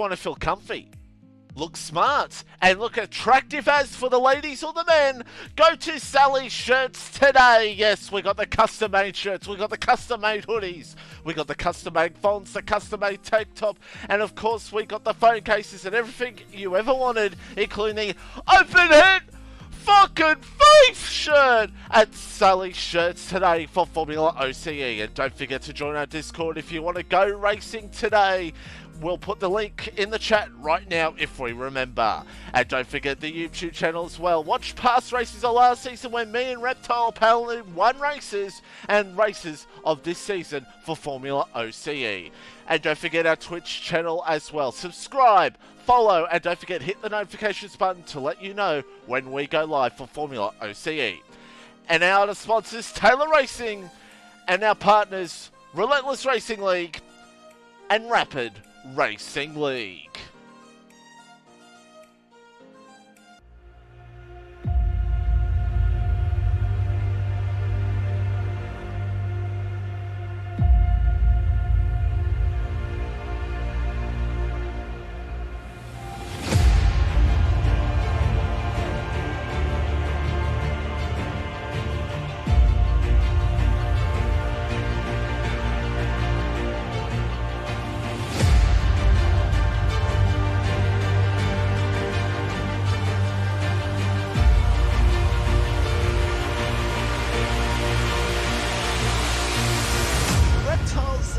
want to feel comfy, look smart, and look attractive as for the ladies or the men, go to Sally's Shirts today. Yes, we got the custom-made shirts, we got the custom-made hoodies, we got the custom-made fonts, the custom-made tank top, and of course we got the phone cases and everything you ever wanted, including the open head fucking face shirt at Sally's Shirts today for Formula OCE. And don't forget to join our Discord if you want to go racing today. We'll put the link in the chat right now if we remember. And don't forget the YouTube channel as well. Watch past races of last season when me and Reptile paddled won races and races of this season for Formula OCE. And don't forget our Twitch channel as well. Subscribe, follow, and don't forget hit the notifications button to let you know when we go live for Formula OCE. And our other sponsors, Taylor Racing, and our partners, Relentless Racing League and Rapid Racing League.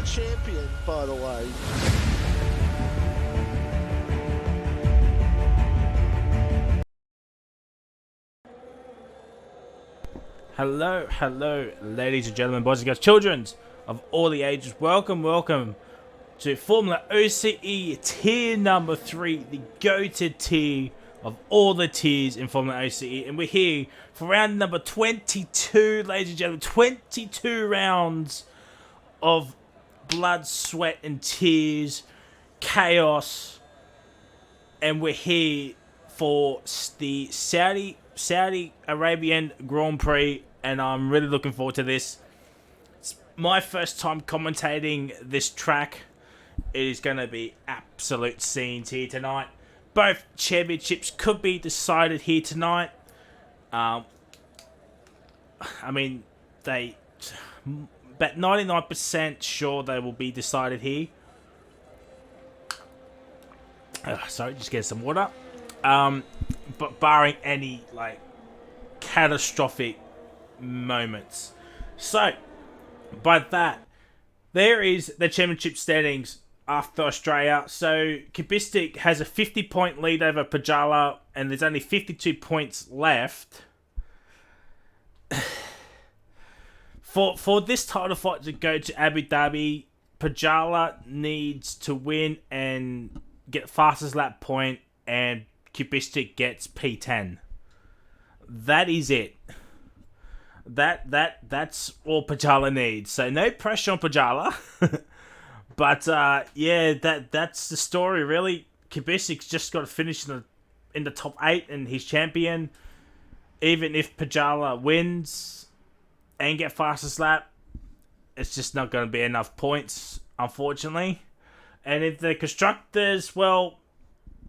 Champion, by the way. Hello, ladies and gentlemen, boys and girls, children of all the ages. Welcome to Formula OCE tier number 3, the goated tier of all the tiers in Formula OCE. And we're here for round number 22, ladies and gentlemen. 22 rounds of blood, sweat, and tears, chaos, and we're here for the Saudi Arabian Grand Prix, and I'm really looking forward to this. It's my first time commentating this track. It is going to be absolute scenes here tonight. Both championships could be decided here tonight. I mean, but 99% sure they will be decided here. Sorry, just get some water. But barring any catastrophic moments. So, by that, there is the championship standings after Australia. So, Kubistik has a 50-point lead over Pajala, and there's only 52 points left. For this title fight to go to Abu Dhabi, Pajala needs to win and get fastest lap point, and Kubistik gets P10. That is it. That's all Pajala needs. So no pressure on Pajala. But yeah, that's the story really. Kubistik's just got to finish in the top 8 and he's champion. Even if Pajala wins and get fastest lap, it's just not going to be enough points, unfortunately. And if the constructors, well,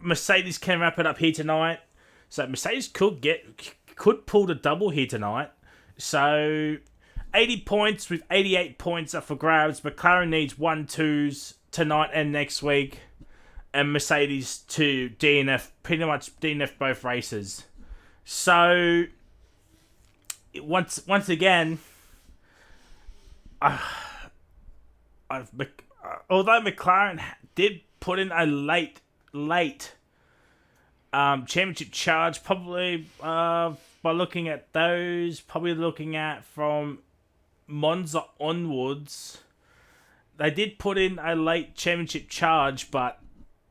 Mercedes can wrap it up here tonight. So Mercedes could pull the double here tonight. So 80 points with 88 points are for grabs. McLaren needs 1-2s tonight and next week. And Mercedes to DNF, pretty much DNF both races. So once again, although McLaren did put in a late championship charge, probably by looking at those, probably looking at from Monza onwards, they did put in a late championship charge, but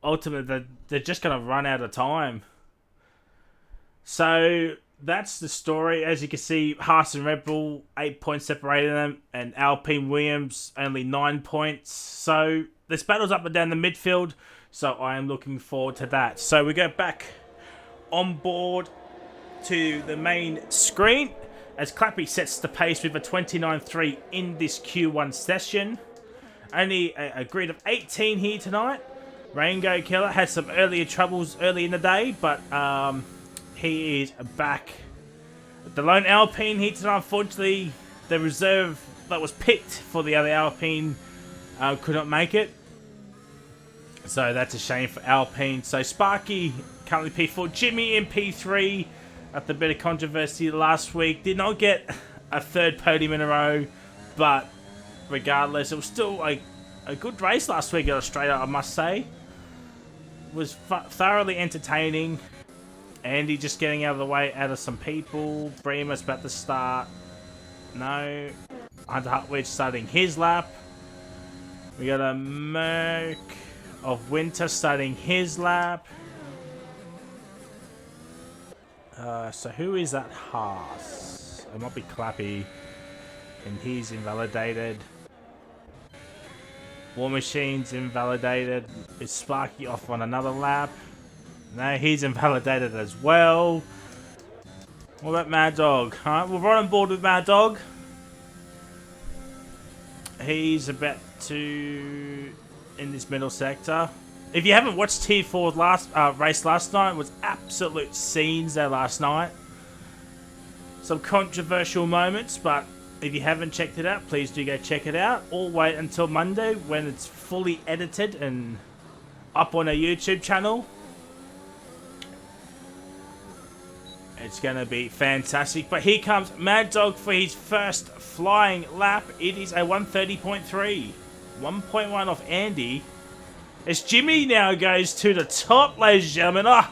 ultimately they're just going to run out of time. So that's the story. As you can see, Haas and Red Bull, 8 points separating them, and Alpine Williams only 9 points. So this battle's up and down the midfield, so I am looking forward to that. So we go back on board to the main screen as Clappy sets the pace with a 29.3 in this Q1 session. Only a grid of 18 here tonight. Rainbow Killer had some earlier troubles early in the day, but he is back. The lone Alpine hit, and unfortunately, the reserve that was picked for the other Alpine could not make it. So that's a shame for Alpine. So Sparky currently P4, Jimmy in P3 after a bit of controversy last week. Did not get a third podium in a row, but regardless, it was still a good race last week at Australia, I must say. It was thoroughly entertaining. Andy just getting out of the way out of some people. Bremer's about to start. No. Hunter Hartwich starting his lap. We got a Merc of Winter starting his lap. So who is that Haas? It might be Clappy. And he's invalidated. War Machine's invalidated. Is Sparky off on another lap? No, he's invalidated as well. What about Mad Dog? Alright, we're right on board with Mad Dog. He's about to in this middle sector. If you haven't watched T4's last race last night, it was absolute scenes there last night. Some controversial moments, but if you haven't checked it out, please do go check it out. Or wait until Monday when it's fully edited and up on our YouTube channel. It's going to be fantastic. But here comes Mad Dog for his first flying lap. It is a 130.3. 1.1 off Andy. As Jimmy now goes to the top, ladies and gentlemen. Oh,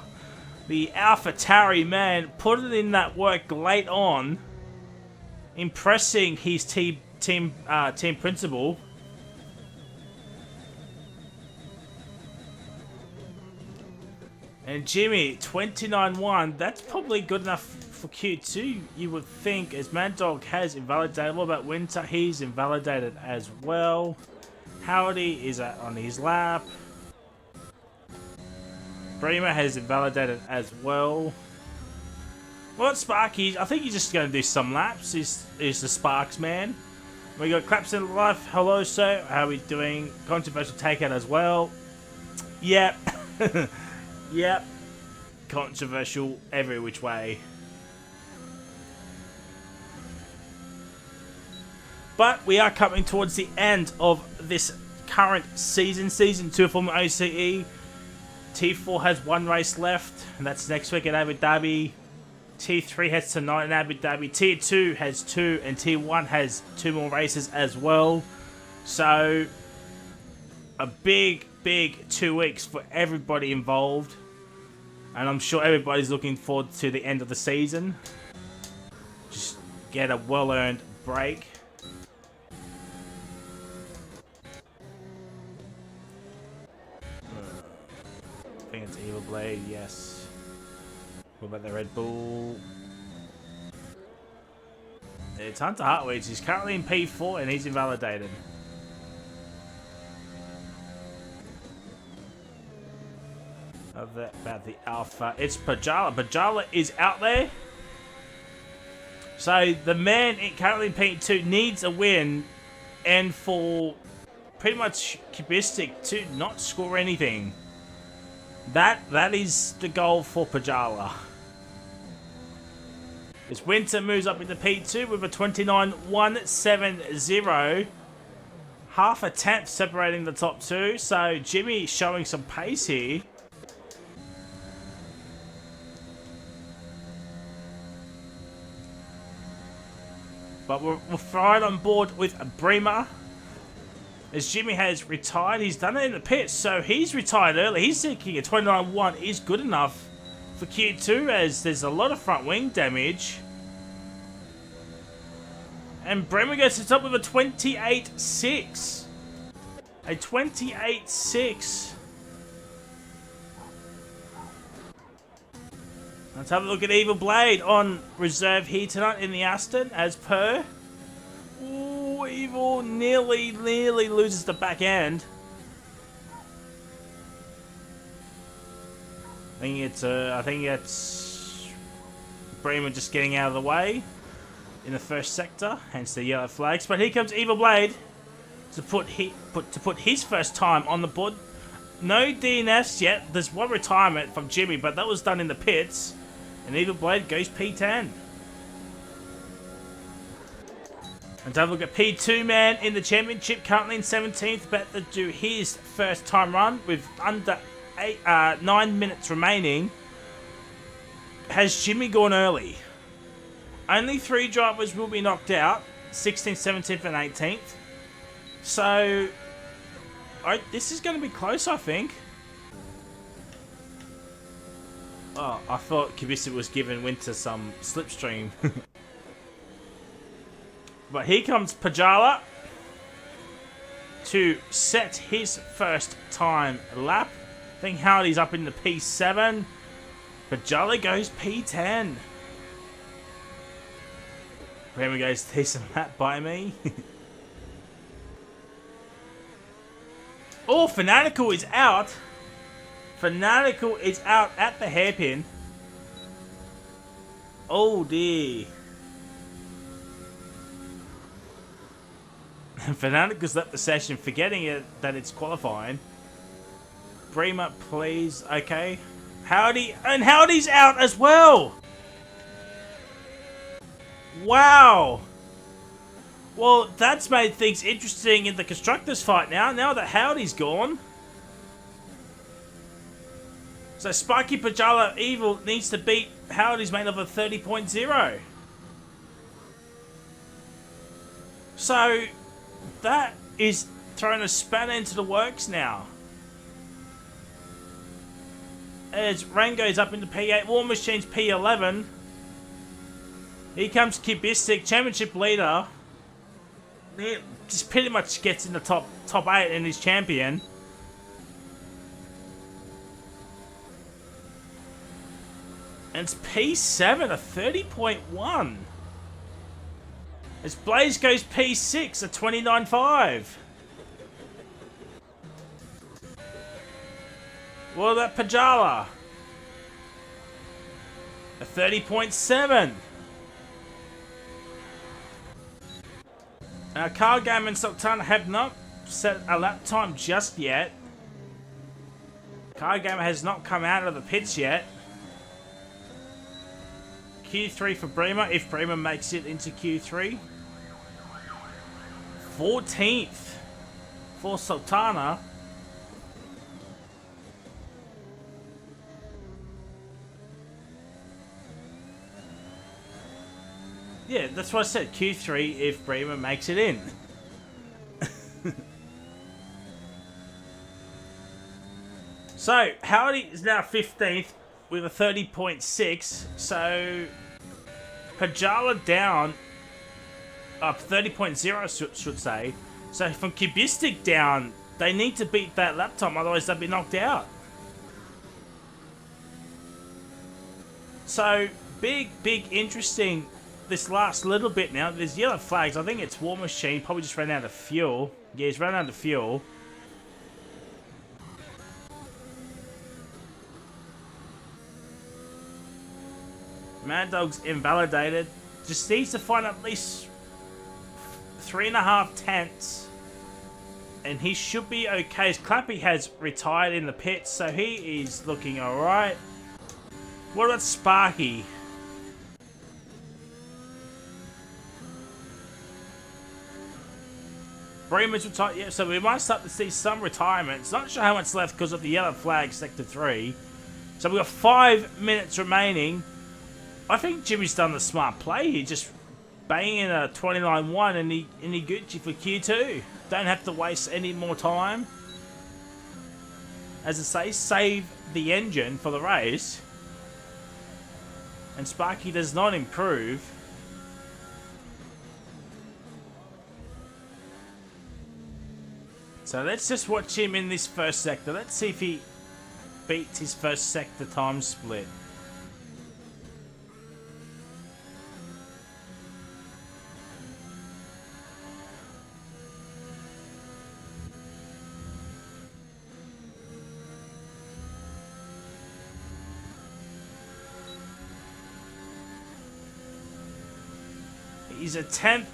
the AlphaTauri man put it in that work late on. Impressing his team principal. And Jimmy, 29.1. That's probably good enough for Q2, you would think, as Mad Dog has invalidated. What about Winter? He's invalidated as well. Howdy is on his lap. Bremer has invalidated as well. Well, Sparky, I think he's just going to do some laps. He's the Sparks man. We got Claps in Life. Hello, sir. How are we doing? Controversial takeout as well. Yep. Yep. Controversial every which way. But we are coming towards the end of this current season. Season 2 of FormulaOCE. T4 has one race left, and that's next week at Abu Dhabi. T3 has tonight in Abu Dhabi. Tier 2 has 2, and Tier 1 has 2 more races as well. So, a big 2 weeks for everybody involved. And I'm sure everybody's looking forward to the end of the season. Just get a well-earned break. I think it's Evil Blade, yes. What about the Red Bull? It's Hunter Hartwich. He's currently in P4 and he's invalidated. About the Alpha. It's Pajala. Pajala is out there. So the man currently in P2 needs a win, and for pretty much Kubistic to not score anything. That is the goal for Pajala. As Winter moves up into P2 with a 29.170. Half a tenth separating the top two. So Jimmy showing some pace here. But we're right on board with Bremer. As Jimmy has retired, he's done it in the pits, so he's retired early. He's thinking a 29.1 is good enough for Q2, as there's a lot of front wing damage. And Bremer goes to the top with a 28.6. A 28.6. Let's have a look at Evil Blade on reserve here tonight in the Aston, as per. Ooh, Evil nearly loses the back end. I think it's Bremer just getting out of the way in the first sector, hence the yellow flags. But here comes Evil Blade to put his first time on the board. No DNFs yet. There's one retirement from Jimmy, but that was done in the pits. And Evil Blade goes P10. And have a look at P2 man in the championship, currently in 17th, about to do his first time run with under 9 minutes remaining. Has Jimmy gone early? Only 3 drivers will be knocked out, 16th, 17th and 18th. So, this is going to be close, I think. Oh, I thought Kubica was giving Winter some slipstream. But here comes Pajala to set his first time lap. I think Howdy's up in the P7. Pajala goes P10. Bremer goes decent lap by me. Oh, Fanatical is out. Fanatical is out at the hairpin. Oh dear. Fanatical's left the session, forgetting that it's qualifying. Bremer, please. Okay. Howdy. And Howdy's out as well. Wow. Well, that's made things interesting in the Constructors fight now that Howdy's gone. So Spiky Pajala Evil needs to beat Howdy's made of a 30.0. So that is throwing a spanner into the works now. As Rango's up into P8, War Machine's P11. Here comes Kubistic, championship leader. He just pretty much gets in the top 8 and is champion. And it's P7, a 30.1. As Blaze goes P6, a 29.5. What about Pajala? A 30.7. Car Game and Sultana have not set a lap time just yet. Car Gamer has not come out of the pits yet. Q3 for Bremer, if Bremer makes it into Q3. 14th for Sultana. Yeah, that's what I said. Q3 if Bremer makes it in. So, Howdy is now 15th with a 30.6. So, Pajala down. Up 30.0 should say. So, from Kubistic down, they need to beat that lap time, otherwise they'll be knocked out. So, big, interesting. This last little bit now, there's yellow flags. I think it's War Machine, probably just ran out of fuel. Yeah, he's run out of fuel. Mad Dog's invalidated. Just needs to find at least 3.5 tenths. And he should be okay. Clappy has retired in the pits, so he is looking alright. What about Sparky? Bremer's retired. Yeah, so we might start to see some retirements. Not sure how much left because of the yellow flag, sector 3. So we've got 5 minutes remaining. I think Jimmy's done the smart play here, just banging in a 29.1 and he Gucci for Q2. Don't have to waste any more time. As I say, save the engine for the race. And Sparky does not improve. So let's just watch him in this first sector. Let's see if he beats his first sector time split. He's a tenth,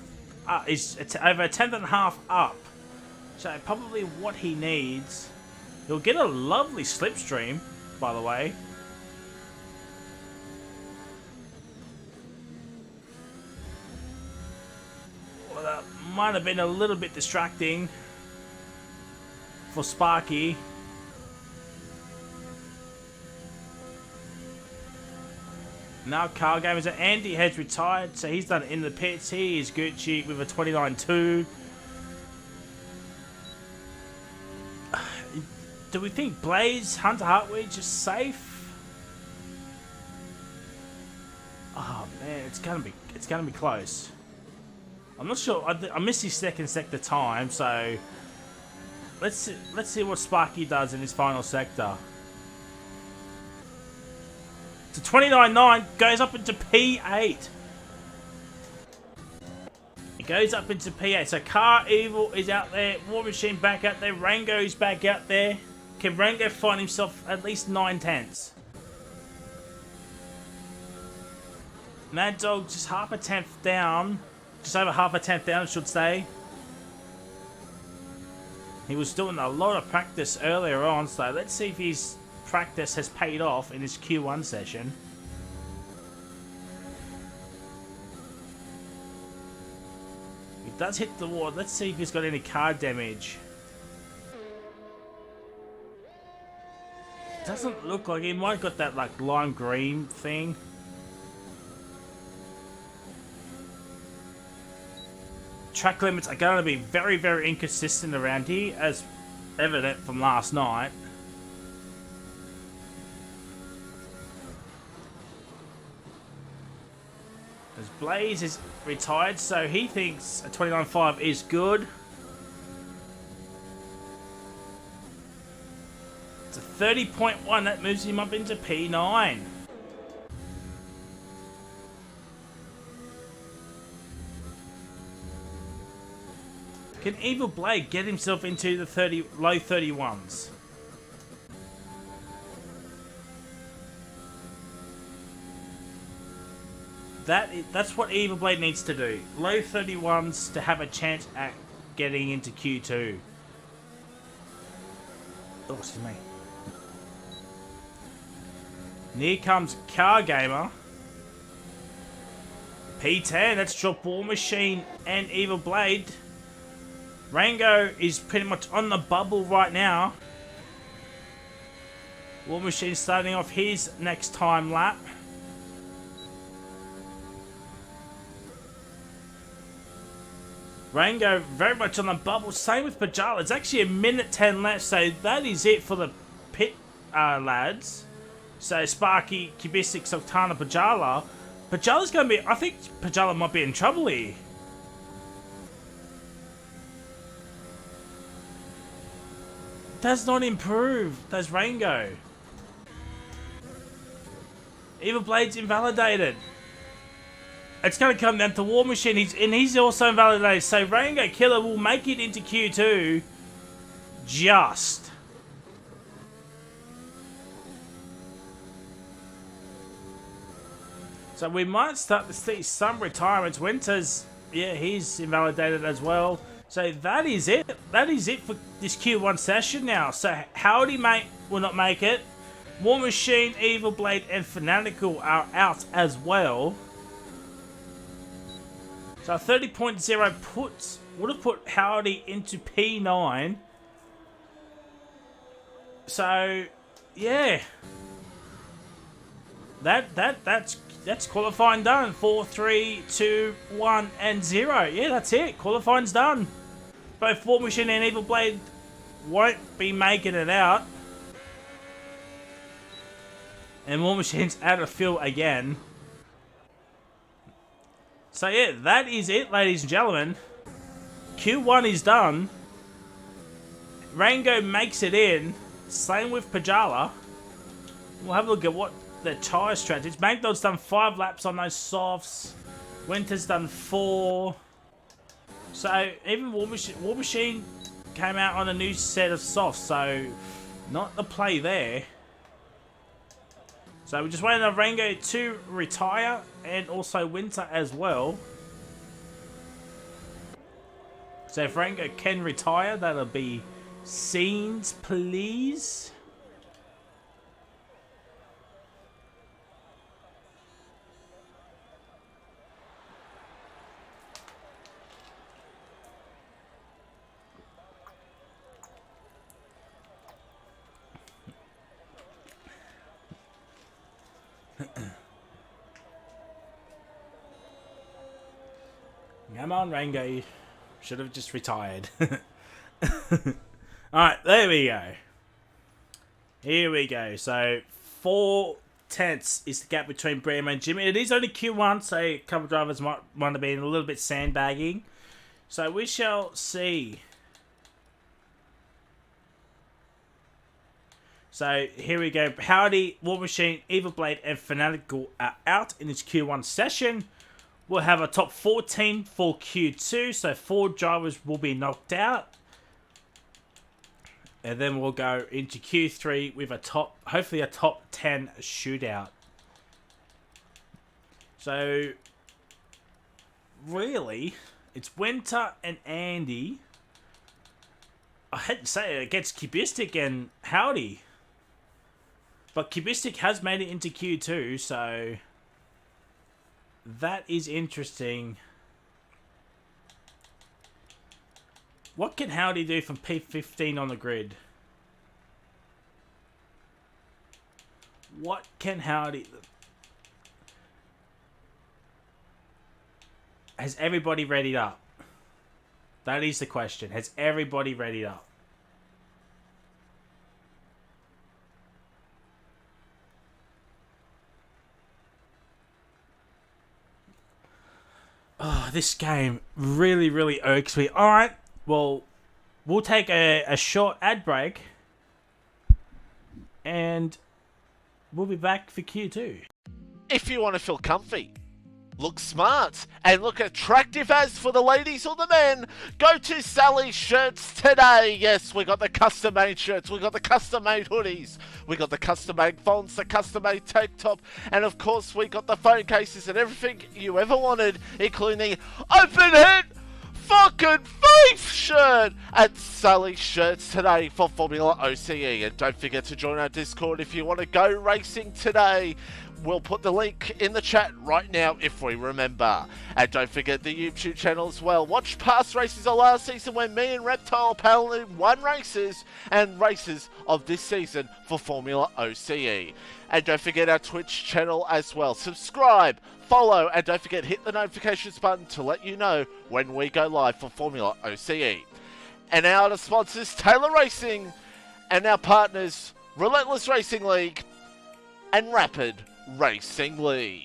he's over a tenth and a half up. So probably what he needs He'll get a lovely slipstream, by the way. Well, that might have been a little bit distracting for Sparky. Now car gamers, Andy has retired, so he's done in the pits. He is Gucci with a 29.2. Do we think Blaze, Hunter Hartwig just safe? Oh man, it's gonna be close. I'm not sure. I missed his second sector time, so let's see what Sparky does in his final sector. So 29.9 goes up into P8. It goes up into P8. So Car Evil is out there. War Machine back out there. Rango's back out there. Can Rango find himself at least 9/10? Mad Dog just half a tenth down. Just over half a tenth down, I should say. He was doing a lot of practice earlier on, so let's see if his practice has paid off in his Q1 session. He does hit the wall. Let's see if he's got any car damage. Doesn't look like he might have got that like lime green thing. Track limits are going to be very, very inconsistent around here, as evident from last night. As Blaze is retired, so he thinks a 29.5 is good. It's a 30.1, that moves him up into P9. Can Evil Blade get himself into the low 31s? That's what Evil Blade needs to do. Low 31s to have a chance at getting into Q2. Oh, excuse me. And here comes Car Gamer. P10, let's drop War Machine and Evil Blade. Rango is pretty much on the bubble right now. War Machine starting off his next time lap. Rango very much on the bubble. Same with Pajala. It's actually a minute 10 left, so that is it for the pit lads. So Sparky, Kubisik, Sultana, Pajala. Pajala's going to be... I think Pajala might be in trouble here. Does not improve. Does Rango. Evil Blade's invalidated. It's going to come down to War Machine. He's also invalidated. So Rango Killer will make it into Q2. Just. So we might start to see some retirements. Winters, yeah, he's invalidated as well. So that is it. That is it for this Q1 session now. So Howdy Mate will not make it. War Machine, Evil Blade, and Fanatical are out as well. So 30.0 would have put Howdy into P9. So yeah, that's qualifying done. 4, 3, 2, 1, and 0. Yeah, that's it. Qualifying's done. Both War Machine and Evil Blade won't be making it out. And War Machine's out of field again. So yeah, that is it, ladies and gentlemen. Q1 is done. Rango makes it in. Same with Pajala. We'll have a look at what the tyre strategy is. Magdog's done 5 laps on those softs. Winter's done 4. So even War Machine came out on a new set of softs. So not the play there. So we're just waiting on Rango to retire and also Winter as well. So if Rango can retire, that'll be Scenes, please. Come on, Rango. You should have just retired. Alright, there we go. Here we go. So, 4/10 is the gap between Bremo and Jimmy. It is only Q1, so a couple of drivers might have been a little bit sandbagging. So, we shall see. So, here we go. Howdy, War Machine, Evil Blade, and Fanatical are out in this Q1 session. We'll have a top 14 for Q2, so 4 drivers will be knocked out. And then we'll go into Q3 with hopefully a top 10 shootout. So, really, it's Winter and Andy. I hate to say it against Kubistic and Howdy. But Kubistic has made it into Q2, so that is interesting. What can Howdy do from P15 on the grid? What can Howdy... Has everybody readied up? That is the question. Has everybody readied up? Oh, this game really, really irks me. Alright, well, we'll take a short ad break. And we'll be back for Q2. If you want to feel comfy, look smart, and look attractive as for the ladies or the men, go to Sally's Shirts today. Yes, we got the custom-made shirts, we got the custom-made hoodies, we got the custom-made fonts, the custom-made tank top, and of course we got the phone cases and everything you ever wanted, including the open head fucking faith shirt at Sally's Shirts today for FormulaOCE. And don't forget to join our Discord if you want to go racing today. We'll put the link in the chat right now if we remember. And don't forget the YouTube channel as well. Watch past races of last season when me and Reptile paddled won races and races of this season for FormulaOCE. And don't forget our Twitch channel as well. Subscribe, follow, and don't forget hit the notifications button to let you know when we go live for FormulaOCE. And our other sponsors, Taylor Racing, and our partners, Relentless Racing League and Rapid Racing League.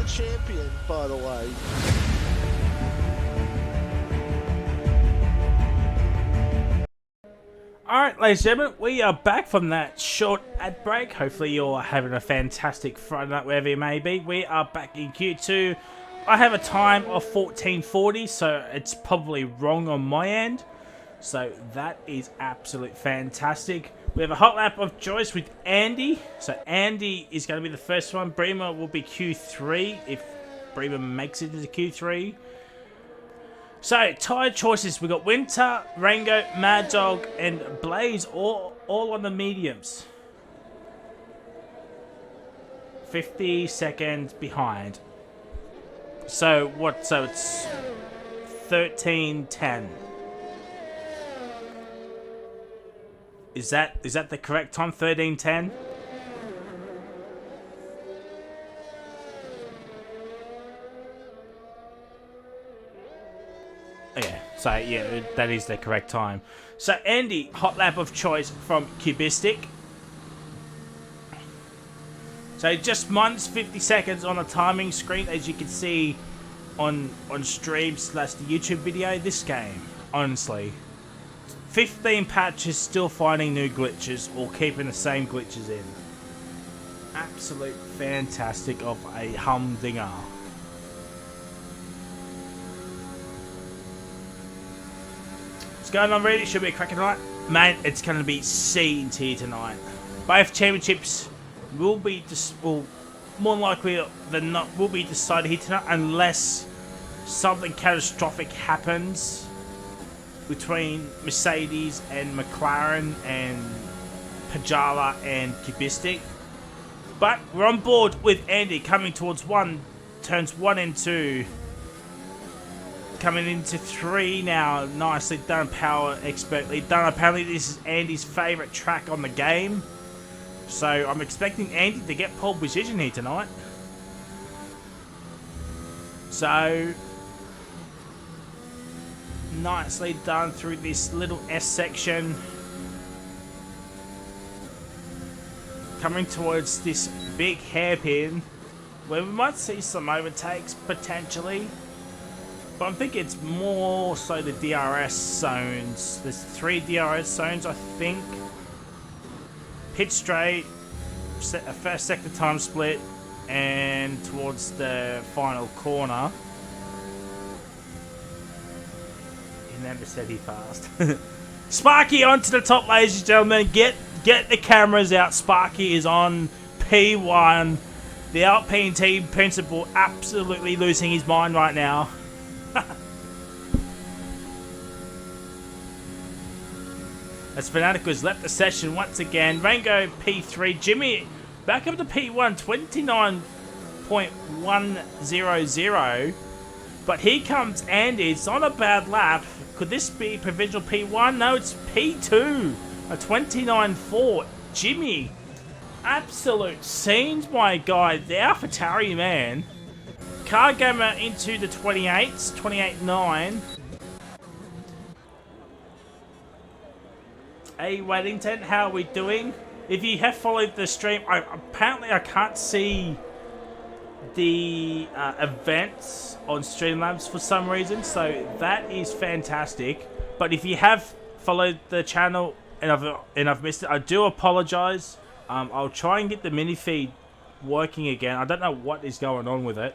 Champion, by the way. Alright, ladies and gentlemen, we are back from that short ad break. Hopefully you're having a fantastic Friday night wherever you may be. We are back in Q2. I have a time of 14:40, so it's probably wrong on my end. So that is absolute fantastic. We have a hot lap of choice with Andy. So Andy is going to be the first one. Bremer will be Q3 if Bremer makes it into Q3. So, tyre choices. We've got Winter, Rango, Mad Dog, and Blaze all on the mediums. 50 seconds behind. So, what? So, it's 13:10. Is that the correct time? 13:10? Yeah, so yeah, that is the correct time. So Andy, hot lap of choice from Kubistic. So just minus 50 seconds on the timing screen, as you can see on stream / the YouTube video. This game, honestly, 15 patches still finding new glitches or keeping the same glitches in. Absolute fantastic of a humdinger. What's going on, Reed? It should be a cracking night. Man, it's going to be C tier tonight. Both championships will be more likely than not will be decided here tonight, unless something catastrophic happens between Mercedes and McLaren and Pajala and Kubistic. But we're on board with Andy coming towards turns 1 and 2. Coming into 3 now. Nicely done, Power, expertly done. Apparently this is Andy's favourite track on the game. So I'm expecting Andy to get pole position here tonight. So nicely done through this little S section. Coming towards this big hairpin where we might see some overtakes potentially. But I'm thinking it's more so the DRS zones. There's 3 DRS zones, I think. Pit straight, a first sector time split, and towards the final corner. He never said he fast. Sparky onto the top, ladies and gentlemen. Get the cameras out. Sparky is on P1. The Alpine team principal absolutely losing his mind right now. As Fnatic has left the session once again. Rango P3. Jimmy back up to P1. 29.100. But here comes Andy. It's not a bad lap. Could this be provisional P1? No, it's P2. A 29.4. Jimmy. Absolute scenes, my guy. The AlphaTauri, man. Car Gamer into the 28s. 28.9. Hey Waddington, how are we doing? If you have followed the stream, apparently I can't see the events on Streamlabs for some reason, so that is fantastic. But if you have followed the channel and I've missed it, I do apologise. I'll try and get the mini feed working again. I don't know what is going on with it.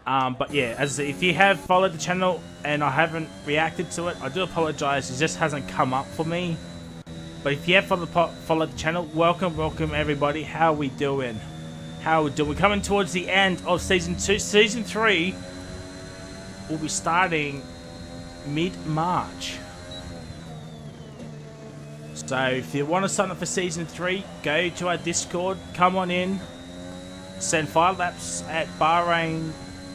But yeah, as I say, if you have followed the channel and I haven't reacted to it, I do apologise. It just hasn't come up for me. But if you have followed the channel, welcome everybody. How are we doing? We're coming towards the end of Season 2. Season 3 will be starting mid-March. So if you want to sign up for Season 3, go to our Discord, come on in, send 5 laps at Bahrain,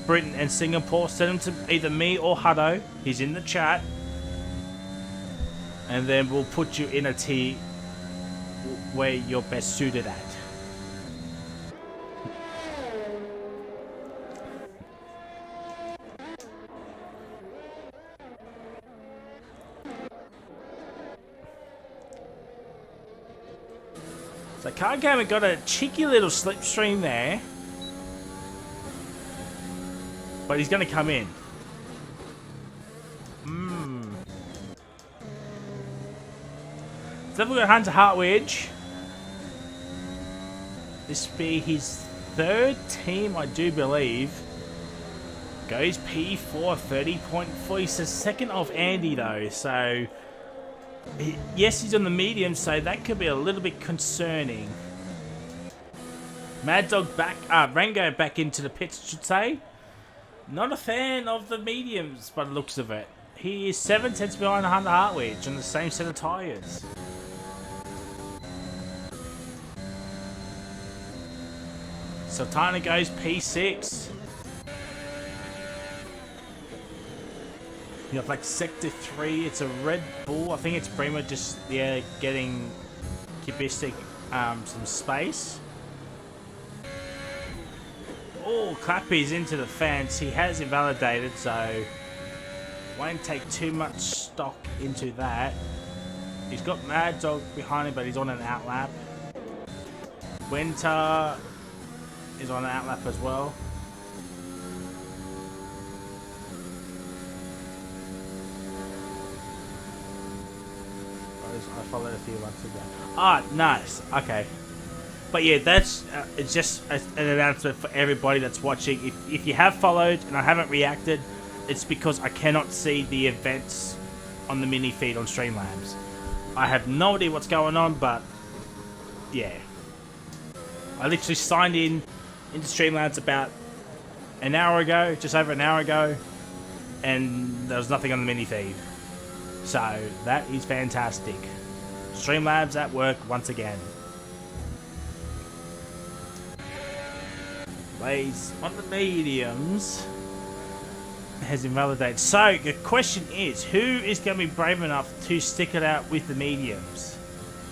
Britain and Singapore. Send them to either me or Hutto. He's in the chat. And then we'll put you in a tier where you're best suited at. So Car Gamer got a cheeky little slipstream there. But he's going to come in. So we've got Hunter Hartwidge. This be his 3rd team, I do believe. Goes P4, 30.4. He's the 2nd of Andy, though. So, yes, he's on the medium, so that could be a little bit concerning. Mad Dog back, Rango back into the pits, I should say. Not a fan of the mediums, by the looks of it. He is 7 tenths behind Hunter Hartwidge on the same set of tyres. Sultana goes P6. You have like Sector 3. It's a Red Bull. I think it's Prima just, yeah, getting Kubistic some space. Oh, Clappy's into the fence. He has invalidated, so won't take too much stock into that. He's got Mad Dog behind him, but he's on an outlap. Winter is on outlap as well. I followed a few months ago. Ah, nice. Okay. But yeah, that's it's just an announcement for everybody that's watching. If you have followed and I haven't reacted, it's because I cannot see the events on the mini feed on Streamlabs. I have no idea what's going on, but yeah. I literally signed into Streamlabs about an hour ago, just over an hour ago, and there was nothing on the mini feed. So that is fantastic. Streamlabs at work once again. Blaze on the mediums has invalidated. So the question is, who is going to be brave enough to stick it out with the mediums?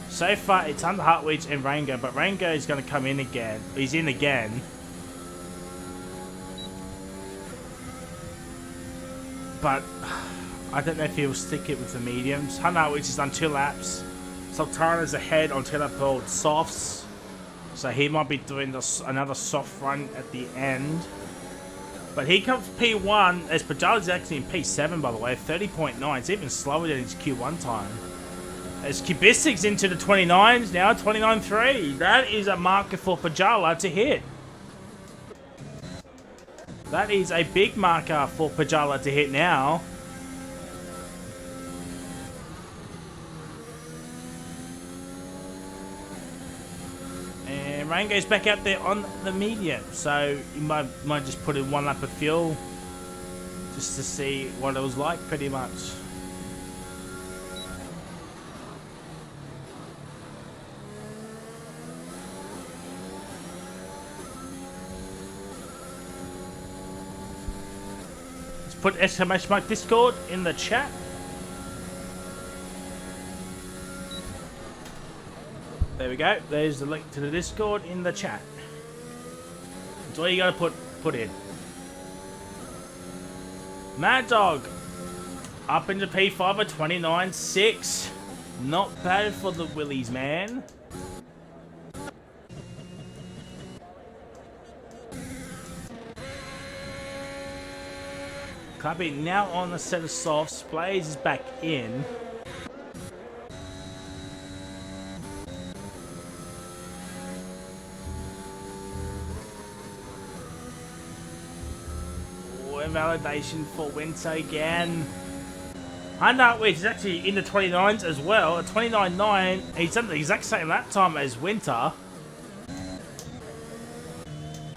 So far it's under Heartwitch and Rango, but Rango is going to come in again. He's in again. But I don't know if he'll stick it with the mediums. Heartwitch has done 2 laps. Sultana's ahead on Teleport softs. So he might be doing another soft run at the end. But he comes P1, as Pajala's actually in P7 by the way, 30.9. It's even slower than his Q1 time. As Kubistik's into the 29s now, 29.3. That is a marker for Pajala to hit. That is a big marker for Pajala to hit now. And Rango's back out there on the medium, so you might just put in 1 lap of fuel just to see what it was like, pretty much. Let's put exclamation mark Discord in the chat. There we go. There's the link to the Discord in the chat. That's all you gotta put in. Mad Dog up into P5 at 29.6. Not bad for the Willies, man. Clappy now on the set of softs. Blaze is back in. Validation for Winter again. Heartwitch is actually in the 29s as well. At 29.9, he's done the exact same lap time as Winter.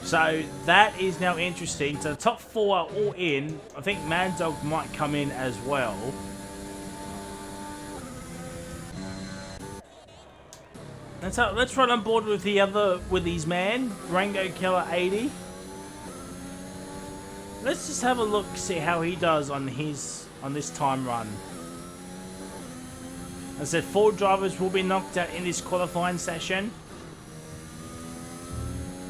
So that is now interesting. So the top 4 are all in. I think Mad Dog might come in as well. And so let's run on board with the other Willies man, Rango Killer 80. Let's just have a look, see how he does on this time run. As I said, 4 drivers will be knocked out in this qualifying session.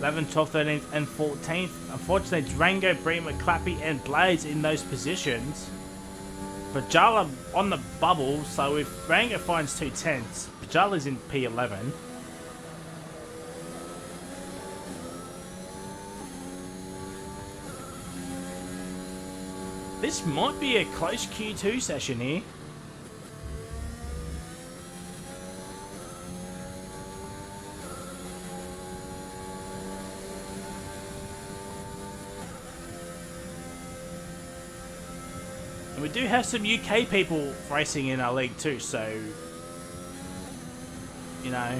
11th, 12th, 13th, and 14th. Unfortunately, it's Rango, Bremer, Clappy, and Blaze in those positions. Pajala on the bubble, so if Rango finds 2 tenths, Pajala's in P11. This might be a close Q2 session here. And we do have some UK people racing in our league too, so, you know,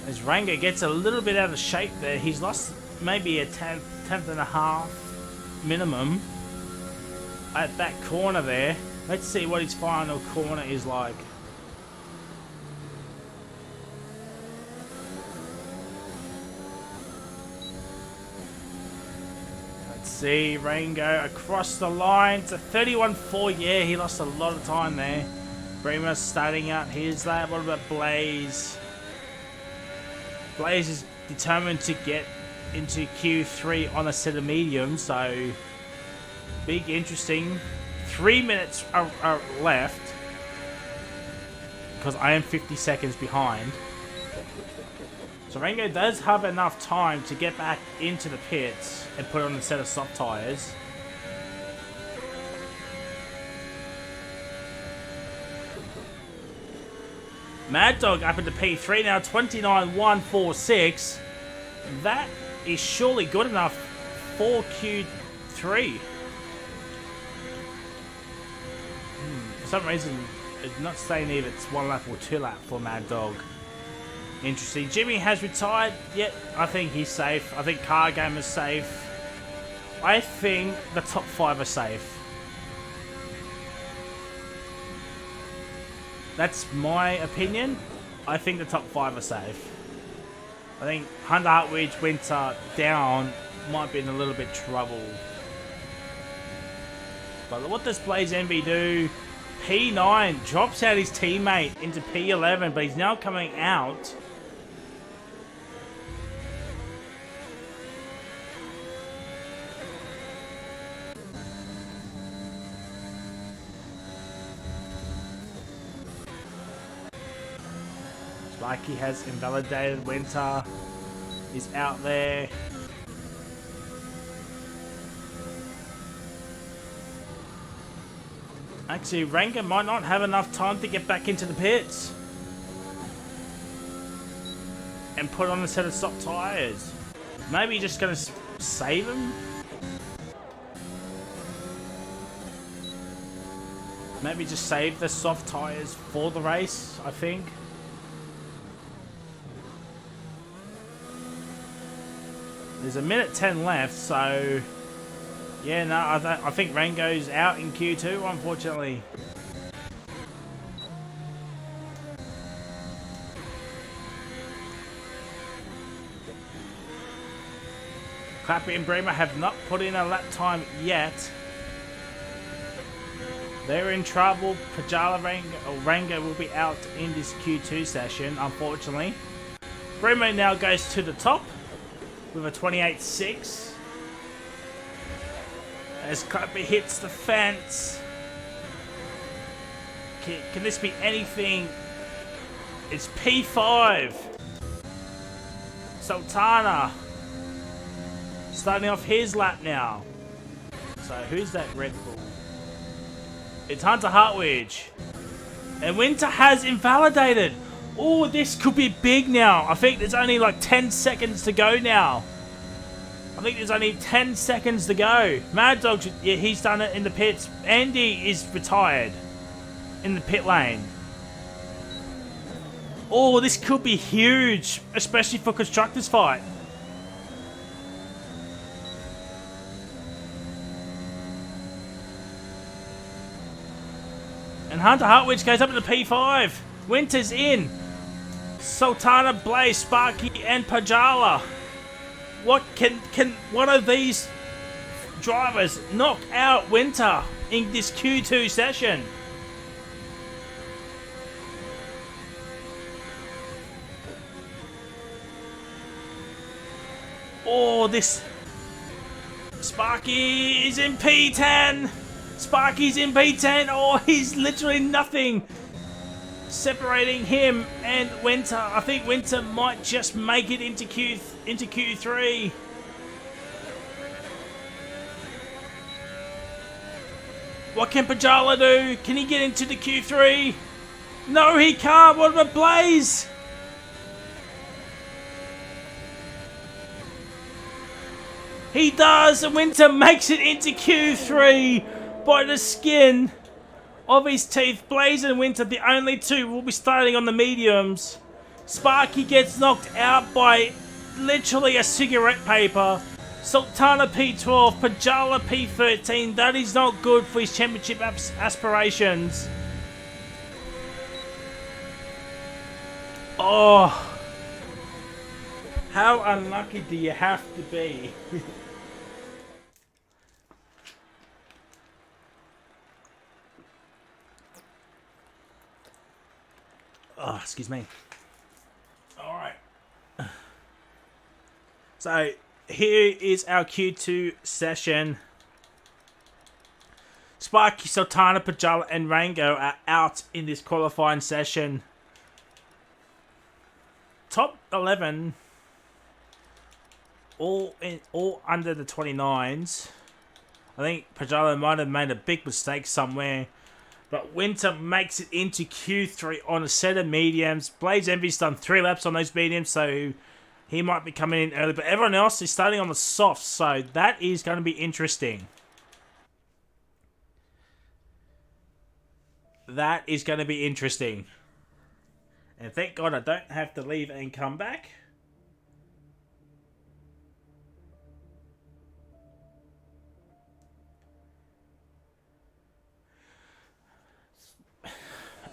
as Rango gets a little bit out of shape there, he's lost maybe a tenth and a half minimum at that corner there. Let's see what his final corner is like. Let's see, Rango across the line. It's a 31.4. Yeah, he lost a lot of time there. Bremer starting out his lap. What about Blaze? Blaze is determined to get into Q3 on a set of mediums, so big, interesting. 3 minutes are left because I am 50 seconds behind. So Rango does have enough time to get back into the pits and put on a set of soft tyres. Mad Dog up into P3 now, 29.146. That is surely good enough for Q3. For some reason, it's not saying if it's 1 lap or 2 lap for Mad Dog. Interesting. Jimmy has retired. Yet, I think he's safe. I think Car Game is safe. I think the top 5 are safe. That's my opinion. I think the top 5 are safe. I think Hunter Hartwich, Winter, down might be in a little bit trouble. But what does Blaze Envy do? P9 drops out his teammate into P11, but he's now coming out. Sparky has invalidated Winter. He's out there. Actually, Rango might not have enough time to get back into the pits and put on a set of soft tyres. Maybe just going to save him. Maybe just save the soft tyres for the race, I think. There's a minute 10 left, so yeah, no, I think Rango's out in Q2, unfortunately. Clappy and Bremer have not put in a lap time yet. They're in trouble. Pajala Rango will be out in this Q2 session, unfortunately. Bremer now goes to the top with a 28.6. As Clappy hits the fence. Can this be anything? It's P5. Sultana starting off his lap now. So who's that Red Bull? It's Hunter Hartwich. And Winter has invalidated. Oh, this could be big now. I think there's only like 10 seconds to go now. I think there's only 10 seconds to go. Mad Dog, yeah, he's done it in the pits. Andy is retired in the pit lane. Oh, this could be huge, especially for Constructors fight. And Hunter Hartwich goes up to the P5. Winter's in. Sultana, Blaze, Sparky, and Pajala. What can one of these drivers knock out Winter in this Q2 session? Oh, this Sparky is in P10. Sparky's in P10. Oh, he's literally nothing separating him and Winter. I think Winter might just make it into Q3. What can Pajala do? Can he get into the Q3? No, he can't. What about Blaze? He does, and Winter makes it into Q3 by the skin of his teeth. Blaze and Winter, the only two, will be starting on the mediums. Sparky gets knocked out by literally a cigarette paper. Sultana P12, Pajala P13. That is not good for his championship aspirations. Oh. How unlucky do you have to be? Oh, excuse me. All right. So here is our Q2 session. Sparky, Sultana, Pajala, and Rango are out in this qualifying session. top 11, all under the 29s. I think Pajala might have made a big mistake somewhere. But Winter makes it into Q3 on a set of mediums. Blaze Envy's done 3 laps on those mediums, so he might be coming in early. But everyone else is starting on the softs, so that is going to be interesting. That is going to be interesting. And thank God I don't have to leave and come back.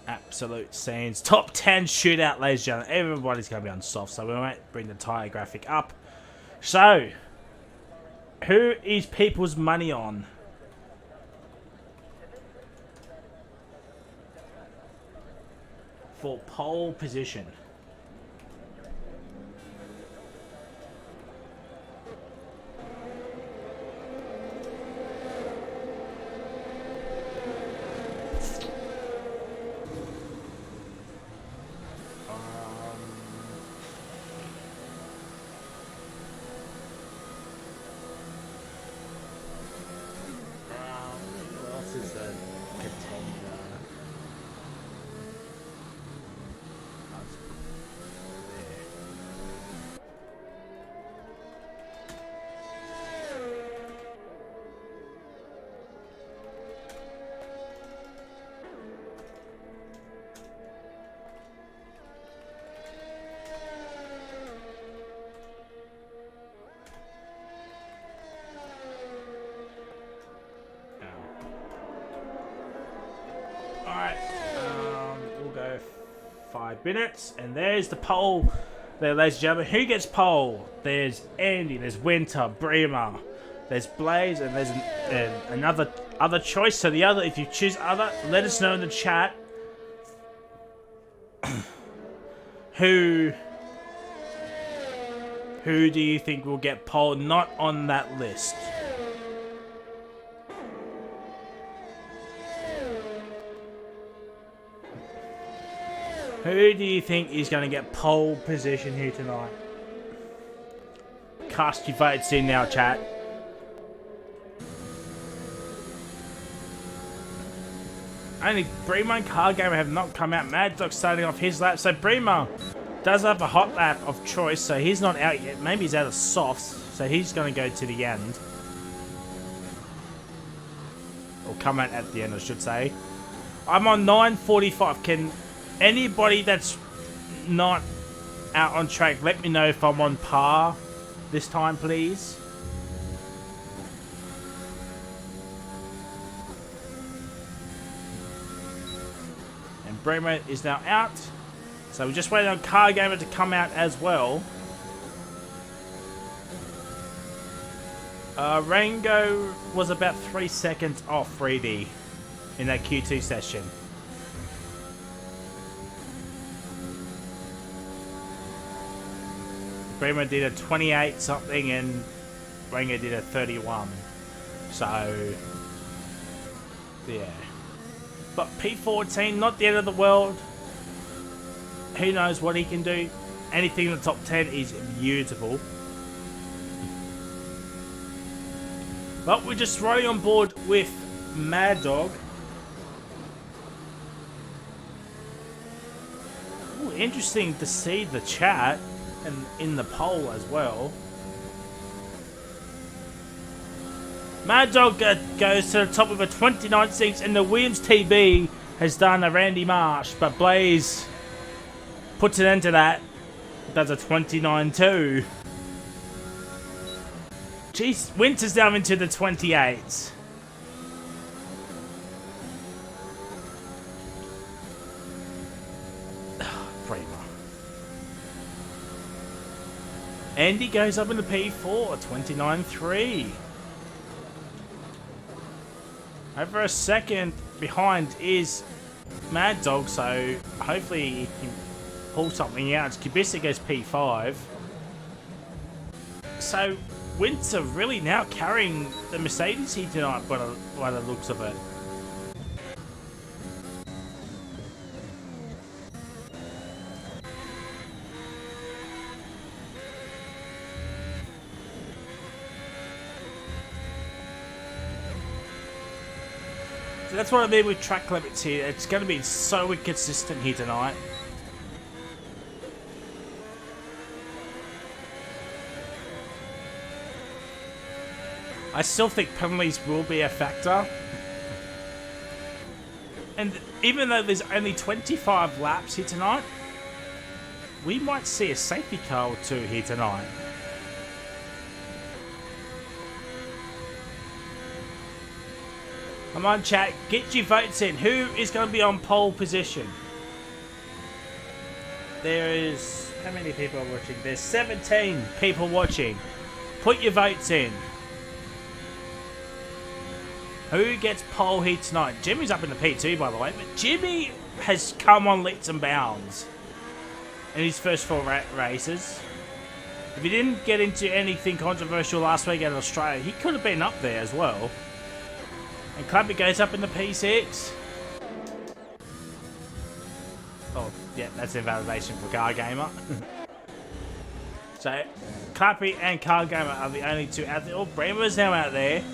Absolute scenes. Top 10 shootout, ladies and gentlemen. Everybody's going to be on soft, so we won't bring the tire graphic up. So, who is people's money on? For pole position. Who else is a contender? Alright, we'll go 5 minutes, and there's the poll there, ladies and gentlemen. Who gets pole? There's Andy, there's Winter, Bremer, there's Blaze, and there's another other choice. So the other, if you choose other, let us know in the chat who do you think will get pole not on that list? Who do you think is going to get pole position here tonight? Cast your votes in now, chat. Only Bremer and Car Gamer have not come out. Mad Dog starting off his lap. So Bremer does have a hot lap of choice, so he's not out yet. Maybe he's out of softs, so he's going to go to the end. Or come out at the end, I should say. I'm on 9:45. Can anybody that's not out on track let me know if I'm on par this time, please? And Bremer is now out. So we're just waiting on Car Gamer to come out as well. Rango was about 3 seconds off 3D in that Q2 session. Bremer did a 28 something and Rango did a 31. So, yeah. But P14, not the end of the world. Who knows what he can do? Anything in the top 10 is beautiful. But we're just riding on board with Mad Dog. Ooh, interesting to see the chat and in the poll as well. Mad Dog goes to the top of a 29.6, and the Williams TB has done a Randy Marsh, but Blaze puts an end to that. Does a 29.2. Jeez, Winter's down into the 28s. Bremer. Andy goes up in the P4, 29.3. Over a second behind is Mad Dog, so hopefully he can pull something out. Kubica goes P5. So Winter really now carrying the Mercedes here tonight by the looks of it. That's what I mean with track limits here. It's going to be so inconsistent here tonight. I still think penalties will be a factor. And even though there's only 25 laps here tonight, we might see a safety car or two here tonight. Come on, chat. Get your votes in. Who is going to be on pole position? There is... How many people are watching? There's 17 people watching. Put your votes in. Who gets pole here tonight? Jimmy's up in the P2, by the way. But Jimmy has come on leaps and bounds in his first 4 races. If he didn't get into anything controversial last week out of Australia, he could have been up there as well. And Clumpy goes up in the P6. Oh, yeah, that's invalidation for Car Gamer. So, Clumpy and Car Gamer are the only two out there. Oh, Bremer's now out there.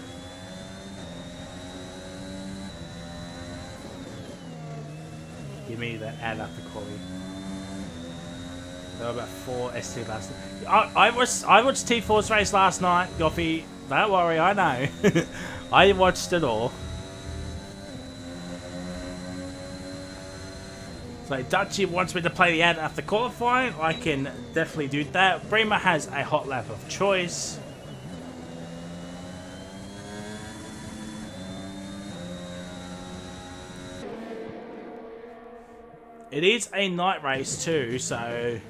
Give me the ad after quality. There were about 4 ST last night. I watched T4's race last night, Goffy. Don't worry, I know. I watched it all. So Dutchy wants me to play the ad after qualifying. I can definitely do that. Bremer has a hot lap of choice. It is a night race too, so...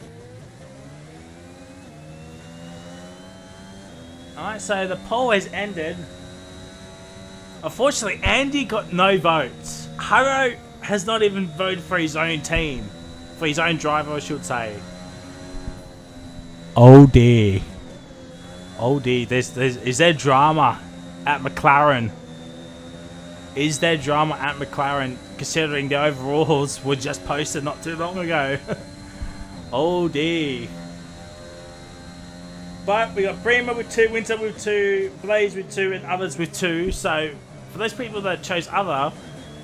Alright, so the poll has ended. Unfortunately, Andy got no votes. Haro has not even voted for his own team. For his own driver, I should say. Oh dear. Oh dear, is there drama at McLaren? Is there drama at McLaren, considering the overalls were just posted not too long ago? Oh dear. But we got Bremer with 2, Winter with 2, Blaze with 2, and others with 2. So, for those people that chose other,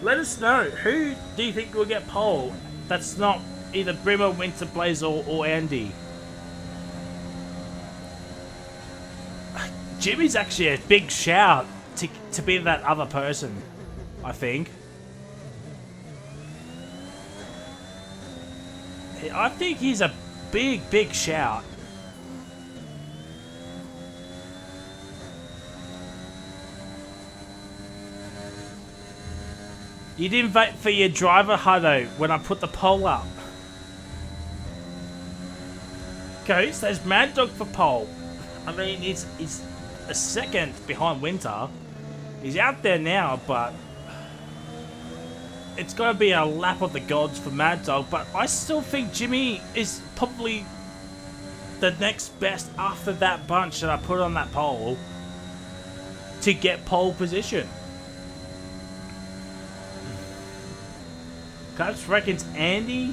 let us know. Who do you think will get pole? That's not either Bremer, Winter, Blaze, or Andy. Jimmy's actually a big shout to be that other person, I think. I think he's a big shout. You didn't vote for your driver, Hado, when I put the poll up. Ghost, there's Mad Dog for pole. I mean, he's a second behind Winter. He's out there now, but it's going to be a lap of the gods for Mad Dog. But I still think Jimmy is probably the next best after that bunch that I put on that poll to get pole position. Coach reckons Andy.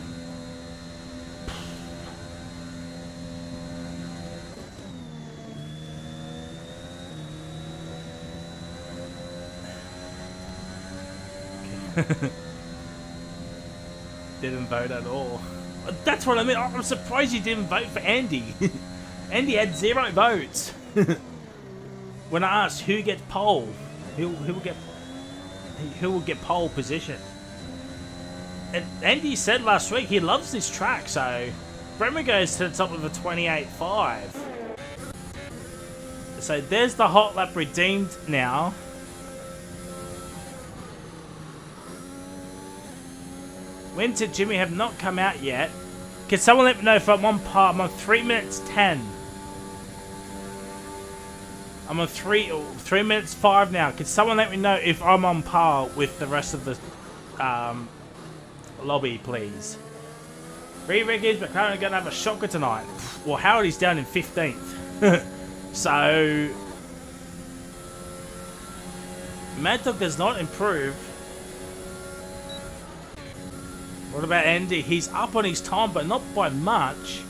Didn't vote at all. That's what I mean. I'm surprised you didn't vote for Andy. Andy had 0 votes. When I asked who gets pole, who will get pole position. And Andy said last week he loves this track, so Bremer goes to the top of a 28.5. So there's the hot lap redeemed now. Winter, Jimmy have not come out yet. Can someone let me know if I'm on par? I'm on 3 minutes 10. I'm on 3 minutes 5 now. Can someone let me know if I'm on par with the rest of the lobby, please? Re-riggers, but currently going to have a shocker tonight. Well, Howard's down in 15th. So, Mad Dog does not improve. What about Andy? He's up on his time, but not by much.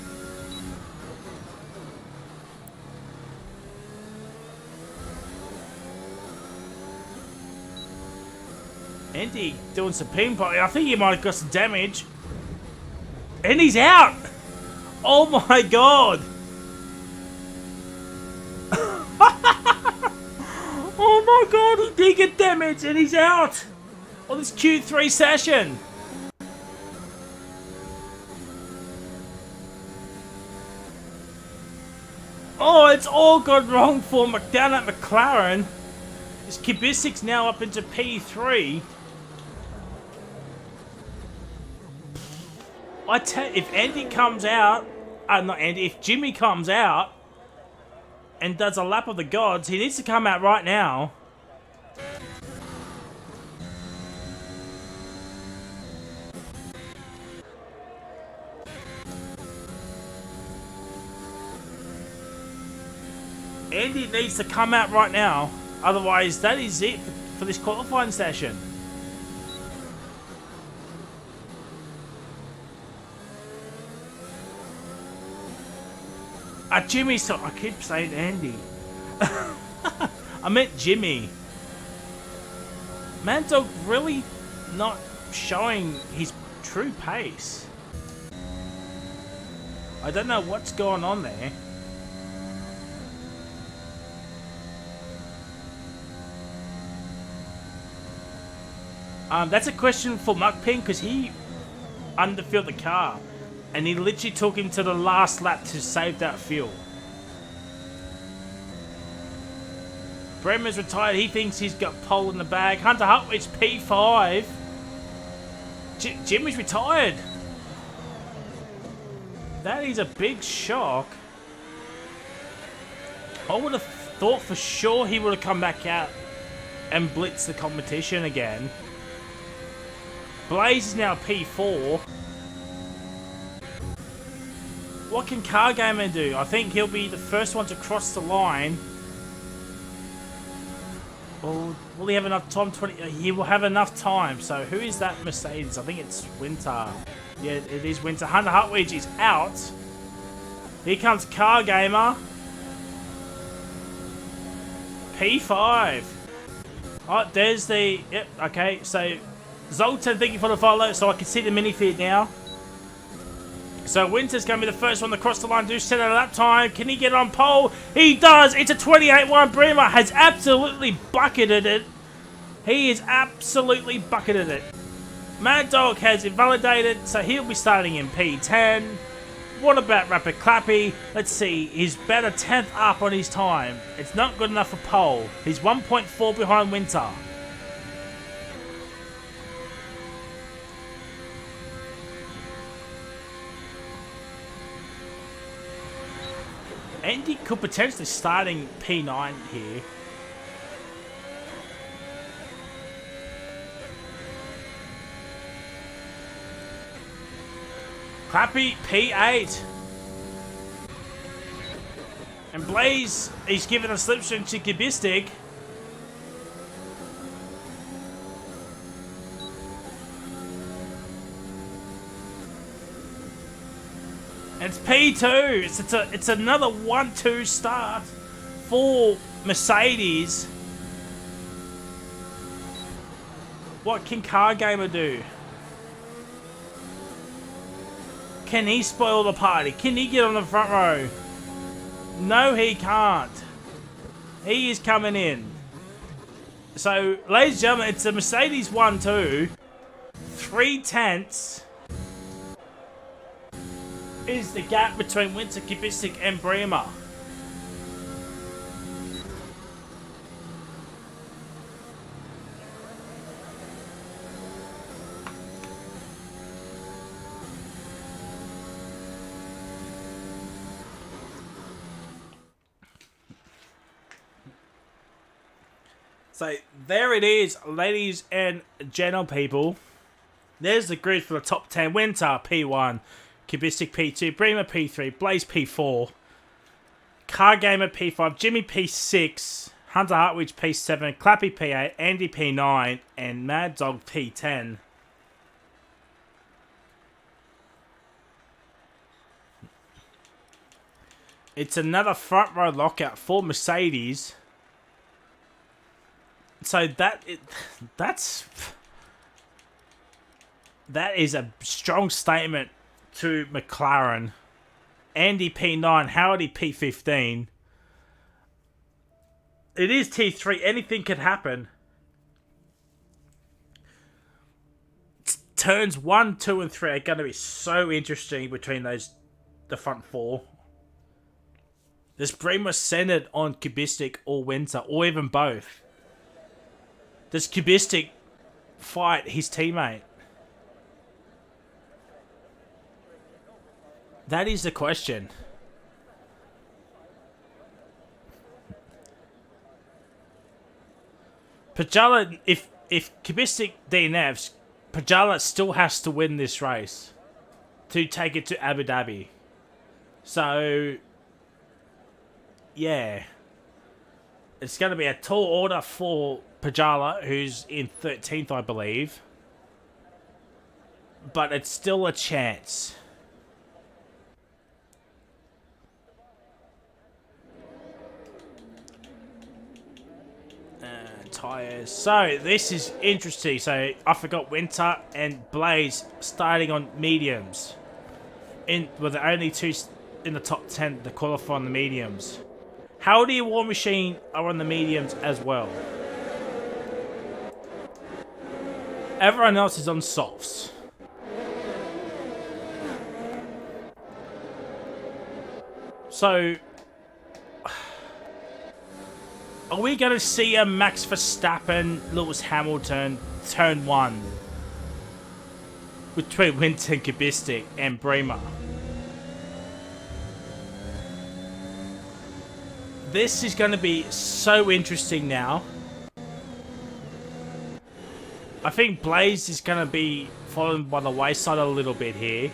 Andy doing some ping pong. I think he might have got some damage. And he's out! Oh my god! Oh my god, he did get damage and he's out! On this Q3 session. Oh, it's all gone wrong for down at McLaren. This Kubicik's now up into P3. I tell you, if Andy comes out, not Andy, if Jimmy comes out and does a lap of the gods, he needs to come out right now. Andy needs to come out right now. Otherwise, that is it for this qualifying session. Jimmy's... I keep saying Andy. I meant Jimmy. Mad Dog really not showing his true pace. I don't know what's going on there. That's a question for Muckpin because he underfilled the car and he literally took him to the last lap to save that fuel. Bremer's retired. He thinks he's got pole in the bag. Hunter Hutwich P5. Jimmy's retired. That is a big shock. I would have thought for sure he would have come back out and blitzed the competition again. Blaze is now P4. What can Car Gamer do? I think he'll be the first one to cross the line. Well, will he have enough time? He will have enough time. So who is that Mercedes? I think it's Winter. Yeah, it is Winter. Hunter Hutwich is out. Here comes Car Gamer. P5. Oh, there's the... Yep, okay. So, Zoltan, thank you for the follow. So I can see the minifeed now. So Winter's going to be the first one to cross the line. Do set a lap time. Can he get on pole? He does. It's a 28-1. Bremer has absolutely bucketed it. He is absolutely bucketed it. Mad Dog has invalidated, so he'll be starting in P10. What about Rapid Clappy? Let's see. He's about a 10th up on his time. It's not good enough for pole. He's 1.4 behind Winter. Andy could potentially starting P9 here. Clappy P8. And Blaze, he's given a slipstream to Kubicik. It's P2. It's another 1-2 start for Mercedes. What can Car Gamer do? Can he spoil the party? Can he get on the front row? No, he can't. He is coming in. So, ladies and gentlemen, it's a Mercedes 1-2. 3/10 is the gap between Winter, Kubicik and Bremer. So there it is, ladies and gentle people. There's the grid for the top 10. Winter P1, Kubicik P2, Bremer P3, Blaze P4, Car Gamer P5, Jimmy P6, Hunter Hartwich P7, Clappy P8, Andy P9, and Mad Dog P10. It's another front row lockout for Mercedes. So that's That is a strong statement to McLaren. Andy P9, Howdy P15. It is T3. Anything could happen. Turns 1, 2, and 3 are going to be so interesting between the front four. Does Bremer centered on Kubistik or Winter, or even both? Does Kubistik fight his teammate? That is the question. Pajala, if Kubistik DNFs, Pajala still has to win this race to take it to Abu Dhabi. So, yeah. It's going to be a tall order for Pajala, who's in 13th, I believe. But it's still a chance. Tires. So this is interesting. So I forgot Winter and Blaze starting on mediums. Were the only two in the top 10 to qualify on the mediums. Howdy and War Machine are on the mediums as well. Everyone else is on softs. So, are we going to see a Max Verstappen, Lewis Hamilton, turn 1? Between Winter and Kubistik and Bremer. This is going to be so interesting now. I think Blaze is going to be fallen by the wayside a little bit here.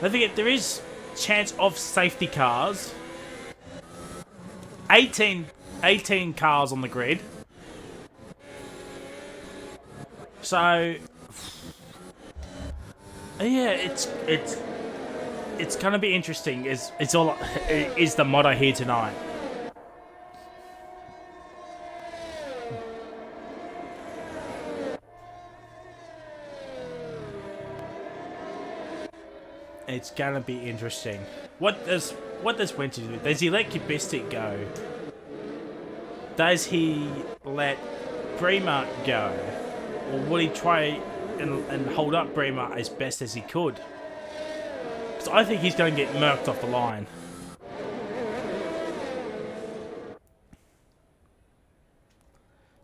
Don't forget, there is chance of safety cars. 18 cars on the grid. So, yeah, it's gonna be interesting. Is the motto here tonight? It's gonna be interesting. What does Winter do? Does he let Kubistik go? Does he let Bremer go? Or will he try and hold up Bremer as best as he could? Because I think he's going to get murked off the line.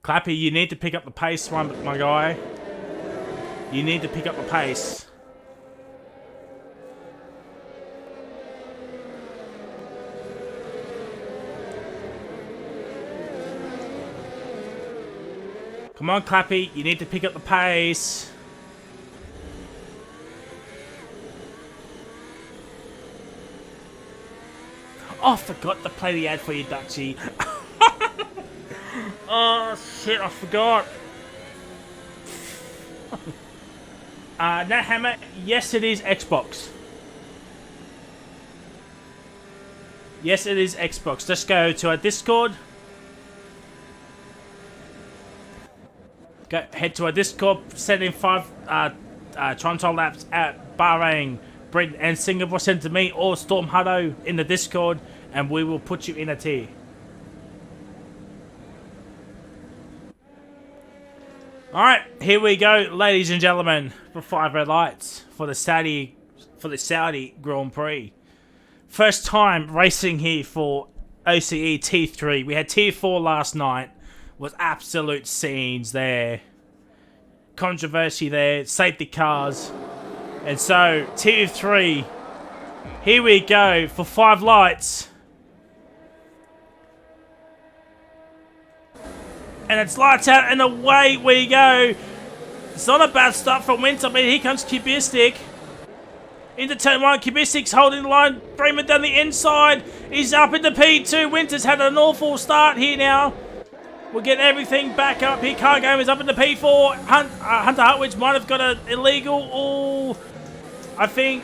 Clappy, you need to pick up the pace, my guy. You need to pick up the pace. Come on, Clappy. You need to pick up the pace. Oh, I forgot to play the ad for you, Dutchie. Oh, shit, I forgot. Nat Hammer, yes, it is Xbox. Yes, it is Xbox. Let's go to our Discord. Head to our Discord, send in 5 Toronto laps at Bahrain, Britain, and Singapore. Send to me or Storm Hutto in the Discord, and we will put you in a tier. Alright, here we go, ladies and gentlemen, for 5 red lights for the Saudi Grand Prix. First time racing here for OCE T3. We had Tier 4 last night. Was absolute scenes there. Controversy there. Safety cars. And so, Tier 3. Here we go for 5 lights. And it's lights out and away we go. It's not a bad start from Winter, but here comes Kubistik. Into turn 1, Kubistik's holding the line. Bremer down the inside. He's up into P2. Winter's had an awful start here now. We'll get everything back up here. Car Game is up into P4. Hunter Hartwich might have got an illegal. Oh, I think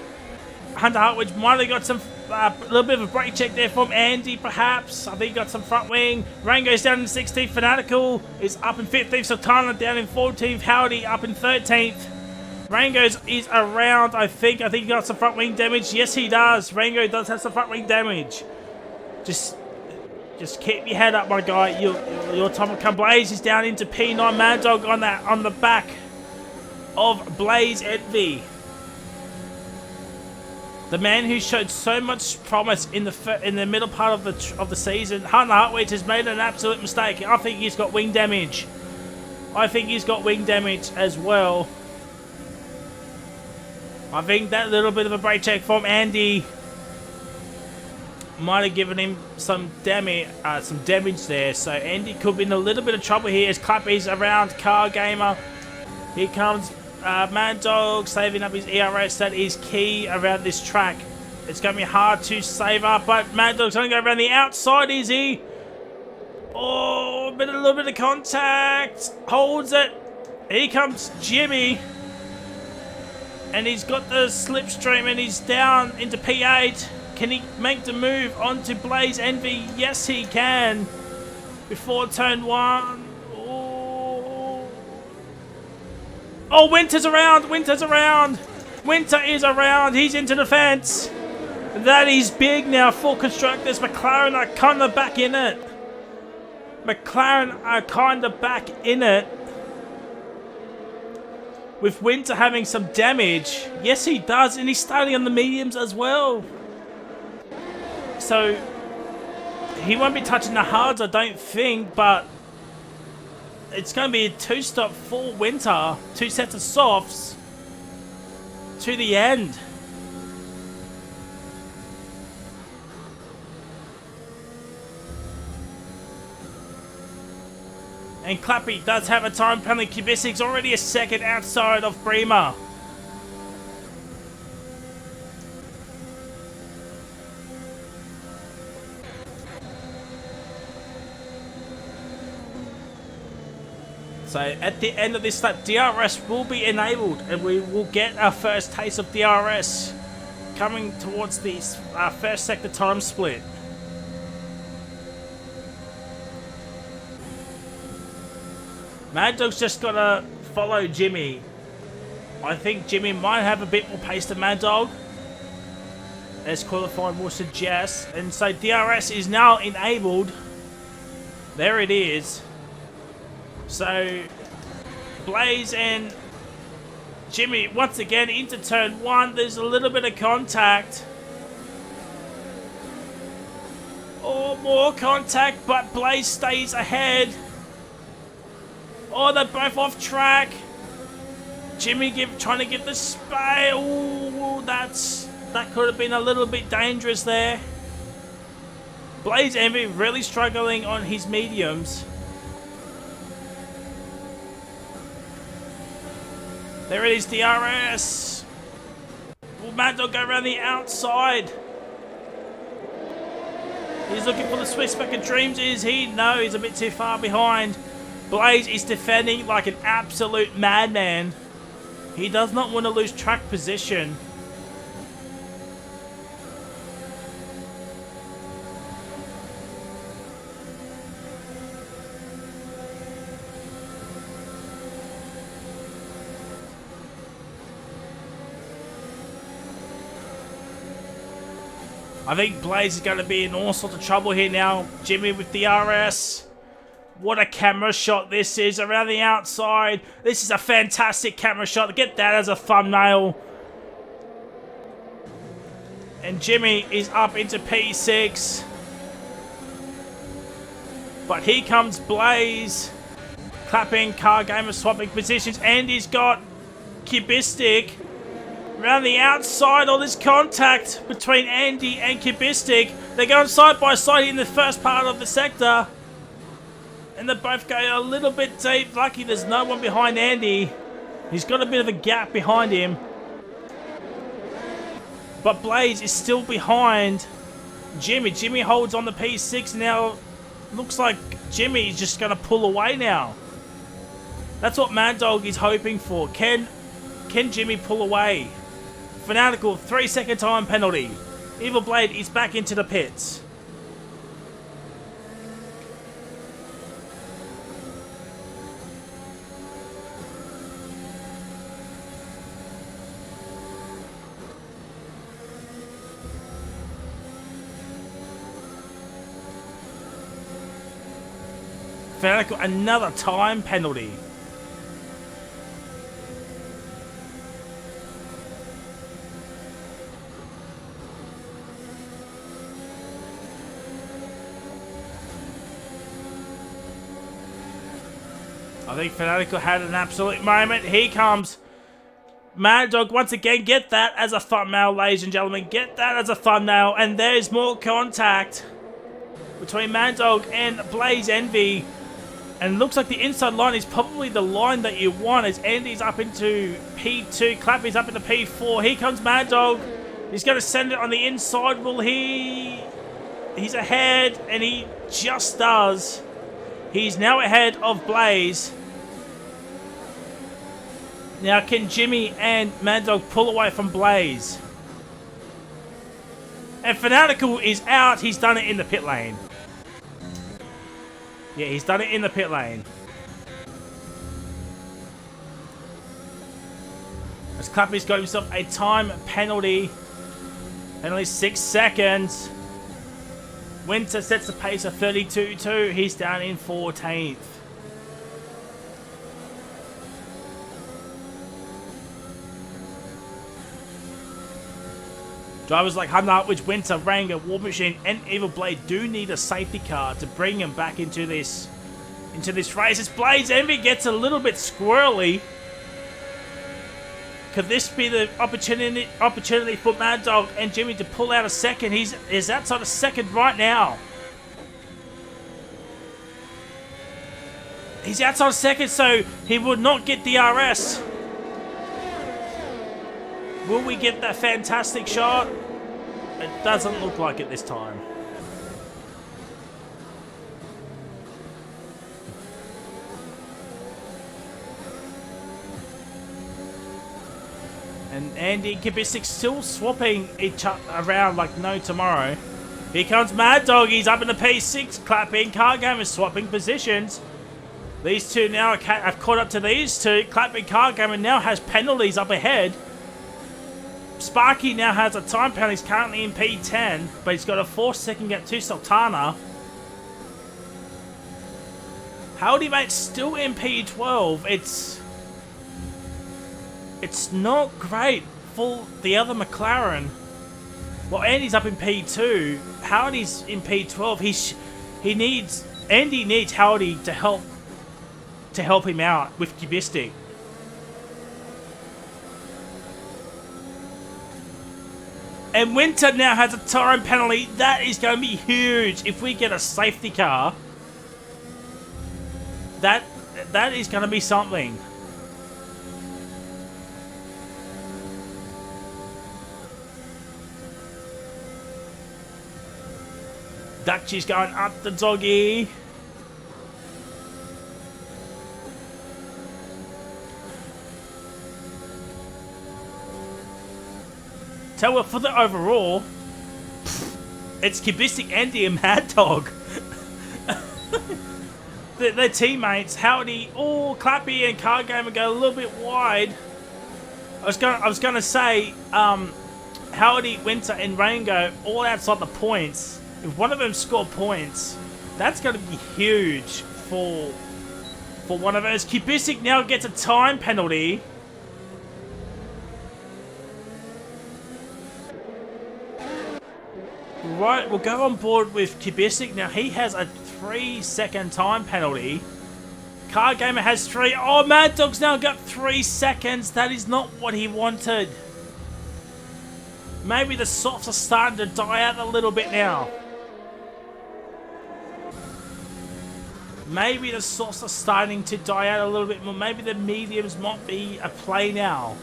Hunter Hartwich might have got some little bit of a brake check there from Andy, perhaps. I think he got some front wing. Rango's down in 16th. Fanatical is up in 15th. Sultana down in 14th. Howdy up in 13th. Rango's is around, I think. I think he got some front wing damage. Yes, he does. Rango does have some front wing damage. Just keep your head up, my guy. Your time will come. Blaze is down into P9. Mad Dog on the back of Blaze Envy. The man who showed so much promise in the middle part of the season, Hunter Hartwich, has made an absolute mistake. I think he's got wing damage. I think he's got wing damage as well. I think that little bit of a brake check from Andy might have given him some damage there. So Andy could be in a little bit of trouble here as Clappy's around Car Gamer. Here comes Mad Dog saving up his ERS. That is key around this track. It's going to be hard to save up, but Mad Dog's going to go around the outside, is he? Oh, a little bit of contact. Holds it. Here comes Jimmy. And he's got the slipstream and he's down into P8. Can he make the move onto Blaze Envy? Yes, he can. Before turn 1. Oh, Winter's around! Winter's around! Winter is around! He's into the fence! That is big now for Constructors. McLaren are kind of back in it. McLaren are kind of back in it. With Winter having some damage. Yes, he does. And he's starting on the mediums as well. So, he won't be touching the hards, I don't think, but it's going to be a 2-stop for Winter. 2 sets of softs to the end. And Clappy does have a time penalty. Kubicik's already a second outside of Bremer. So at the end of this lap, DRS will be enabled and we will get our first taste of DRS coming towards the first sector time split. Mad Dog's just got to follow Jimmy. I think Jimmy might have a bit more pace than Mad Dog, as qualifying will suggest. And so DRS is now enabled. There it is. So, Blaze and Jimmy once again into turn 1. There's a little bit of contact. Oh, more contact, but Blaze stays ahead. Oh, they're both off track. Jimmy trying to get the spay. Oh, that could have been a little bit dangerous there. Blaze Envy really struggling on his mediums. There it is, DRS. Will Mad Dog go around the outside? He's looking for the Swiss Speck of Dreams, is he? No, he's a bit too far behind. Blaze is defending like an absolute madman. He does not want to lose track position. I think Blaze is going to be in all sorts of trouble here now. Jimmy with DRS. What a camera shot this is around the outside. This is a fantastic camera shot. Get that as a thumbnail. And Jimmy is up into P6. But here comes Blaze. Clapping, Car Gamer swapping positions. And he's got Kubistic. Around the outside, all this contact between Andy and Kubistic. They're going side by side in the first part of the sector. And they both go a little bit deep. Lucky there's no one behind Andy. He's got a bit of a gap behind him. But Blaze is still behind Jimmy. Jimmy holds on the P6 now. Looks like Jimmy is just going to pull away now. That's what Mad Dog is hoping for. Can Jimmy pull away? Fanatical, 3-second time penalty. Evil Blade is back into the pits. Fanatical, another time penalty. I think Fanatical had an absolute moment. Here comes Mad Dog once again. Get that as a thumbnail, ladies and gentlemen. Get that as a thumbnail. And there's more contact between Mad Dog and Blaze Envy. And it looks like the inside line is probably the line that you want as Andy's up into P2. Clappy's up into P4. Here comes Mad Dog. He's going to send it on the inside. Will he? He's ahead, and he just does. He's now ahead of Blaze. Now, can Jimmy and Mad Dog pull away from Blaze? And Fanatical is out. He's done it in the pit lane. Yeah, he's done it in the pit lane. As Clappy's got himself a time penalty. Penalty 6 seconds. Winter sets the pace of 32-2. He's down in 14th. Drivers like Which Winter, Ranger, War Machine, and Evil Blade do need a safety car to bring him back into this race. As Blaze Envy gets a little bit squirrely. Could this be the opportunity for Mad Dog and Jimmy to pull out a second? He's outside a second right now. He's outside a second, so he would not get the RS. Will we get that fantastic shot? It doesn't look like it this time. And Andy and Kibisik still swapping each other around like no tomorrow. Here comes Mad Dog. He's up in the P6. Clapping. Car Game is swapping positions. These two now have caught up to these two. Clapping Car Gamer now has penalties up ahead. Sparky now has a time penalty. He's currently in P10, but he's got a 4-second gap to Sultana. Howdy Mate's still in P12. It's not great for the other McLaren. Well, Andy's up in P2. Howdy's in P12. Andy needs Howdy to help him out with Cubistic. And Winter now has a time penalty. That is going to be huge. If we get a safety car, that is going to be something. Dutchie's going up the doggy. Tell you what, for the overall, it's Kibistic, Andy, and Mad Dog. Their teammates, Howdy, Clappy and Car Gamer go a little bit wide. I was gonna say, Howdy, Winter, and Rango all outside the points. If one of them score points, that's going to be huge for one of us. Kibistic now gets a time penalty. Right, we'll go on board with Kibistic. Now he has a 3-second time penalty. Car Gamer has 3. Oh, Mad Dog's now got 3 seconds. That is not what he wanted. Maybe the softs are starting to die out a little bit now. Maybe the softs are starting to die out a little bit more. Maybe the mediums might be a play now.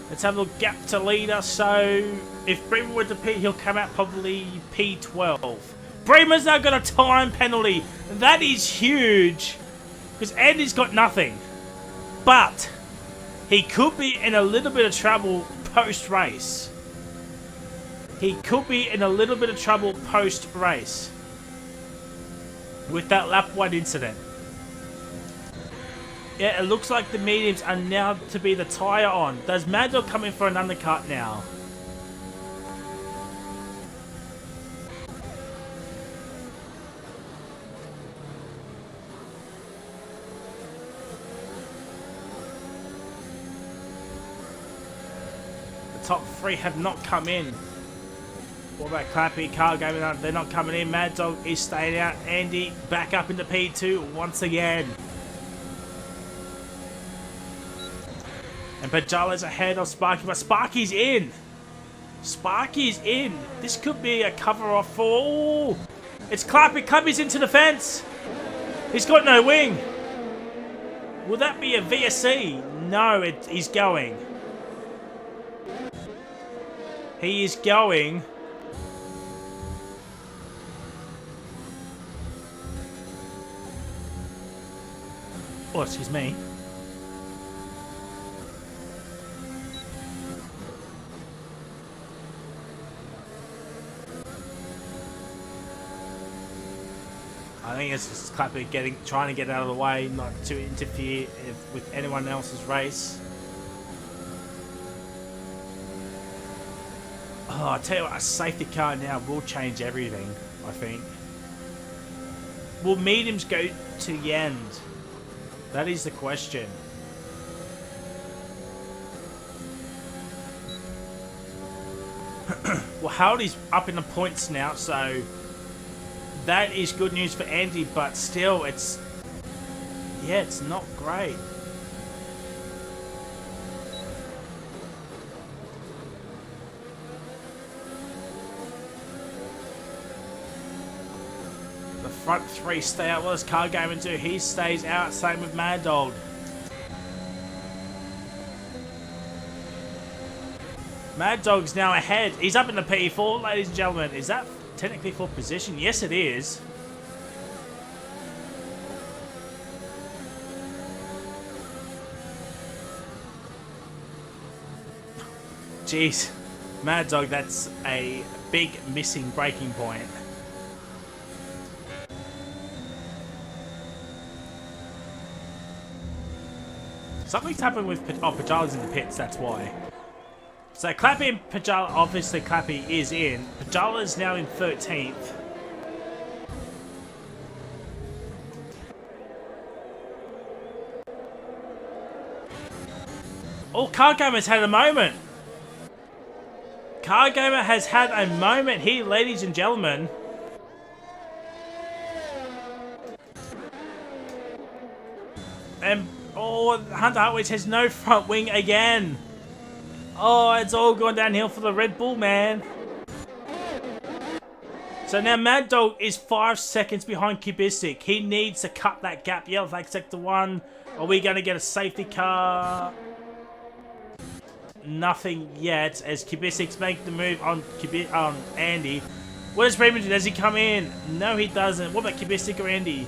Let's have a look. Gap to leader. So if Bremer were to pit, he'll come out probably P12. Bremer's now got a time penalty. That is huge. Because Andy's got nothing. But he could be in a little bit of trouble post-race. he could be in a little bit of trouble post-race with that lap 1 incident. Yeah, it looks like the mediums are now to be the tyre on. Does Mad Dog come in for an undercut now? The top 3 have not come in. What about Clappy, Carl Gamer? They're not coming in. Mad Dog is staying out. Andy back up into P2 once again. And Pajala's ahead of Sparky, but Sparky's in. Sparky's in. This could be a cover-off for... Ooh, it's Clappy. Clappy's into the fence. He's got no wing. Will that be a VSC? No, he's going. He is going. Oh, excuse me. I think it's just Clappy trying to get out of the way, not to interfere with anyone else's race. Oh, I tell you what, a safety car now will change everything, I think. Will mediums go to the end? That is the question. Well, Howdy's up in the points now, so that is good news for Andy, but still, it's not great. The front 3 stay out. What does Car Gamer do? He stays out. Same with Mad Dog. Mad Dog's now ahead. He's up in the P4, ladies and gentlemen. Is that technically for position? Yes, it is. Jeez. Mad Dog, that's a big missing braking point. Something's happened with Pajala's in the pits, that's why. So Clappy and Pajala, obviously Clappy is in. Pajala is now in 13th. Oh, Car Gamer's had a moment. Car Gamer has had a moment here, ladies and gentlemen. And, oh, Hunter Hartwich has no front wing again. Oh, it's all gone downhill for the Red Bull, man. So now Mad Dog is 5 seconds behind Kubistic. He needs to cut that gap. Yellow flag sector 1. Are we going to get a safety car? Nothing yet, as Kubistic's make the move on Andy. What does Raymond do? Does he come in? No, he doesn't. What about Kubistic or Andy?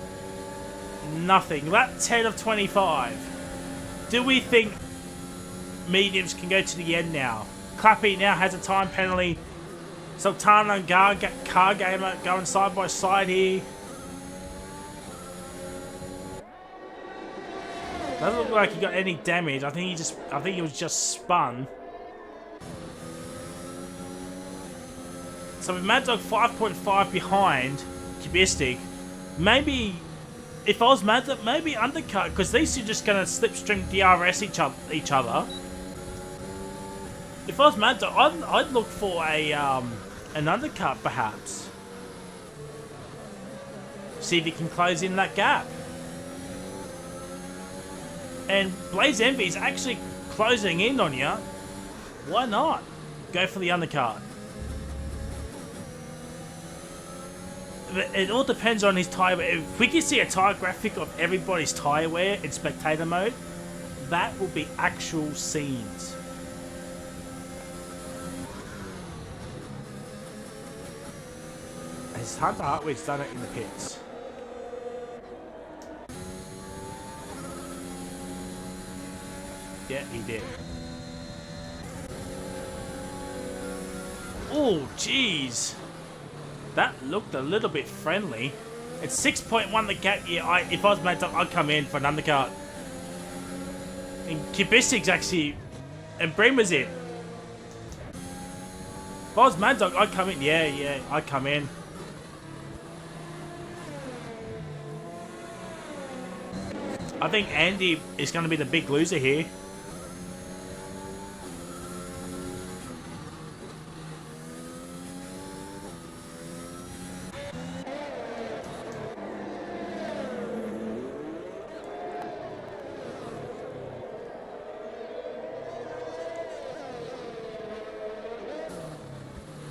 Nothing. Lap 10 of 25. Do we think mediums can go to the end now? Clappy now has a time penalty. Sultana and Car Gamer going side by side here. Doesn't look like he got any damage. I think he was just spun. So with Mad Dog 5.5 behind Kubistic, maybe if I was Mad Dog, maybe undercut, because these two are just gonna slipstream DRS each other. If I was Mad Dog, I'd look for an undercut perhaps. See if he can close in that gap. And Blaze Envy is actually closing in on you. Why not? Go for the undercut. But it all depends on his tyre wear. If we can see a tyre graphic of everybody's tyre wear in spectator mode, that will be actual scenes. Has Hunter Hartwig's done it in the pits? Yeah, he did. Oh, Oh, jeez. That looked a little bit friendly. It's 6.1 the gap. Yeah, if I was Mad Dog, I'd come in for an undercut. And Kubicik's actually... And Bremer's in. If I was Mad Dog, I'd come in. Yeah, I'd come in. I think Andy is going to be the big loser here.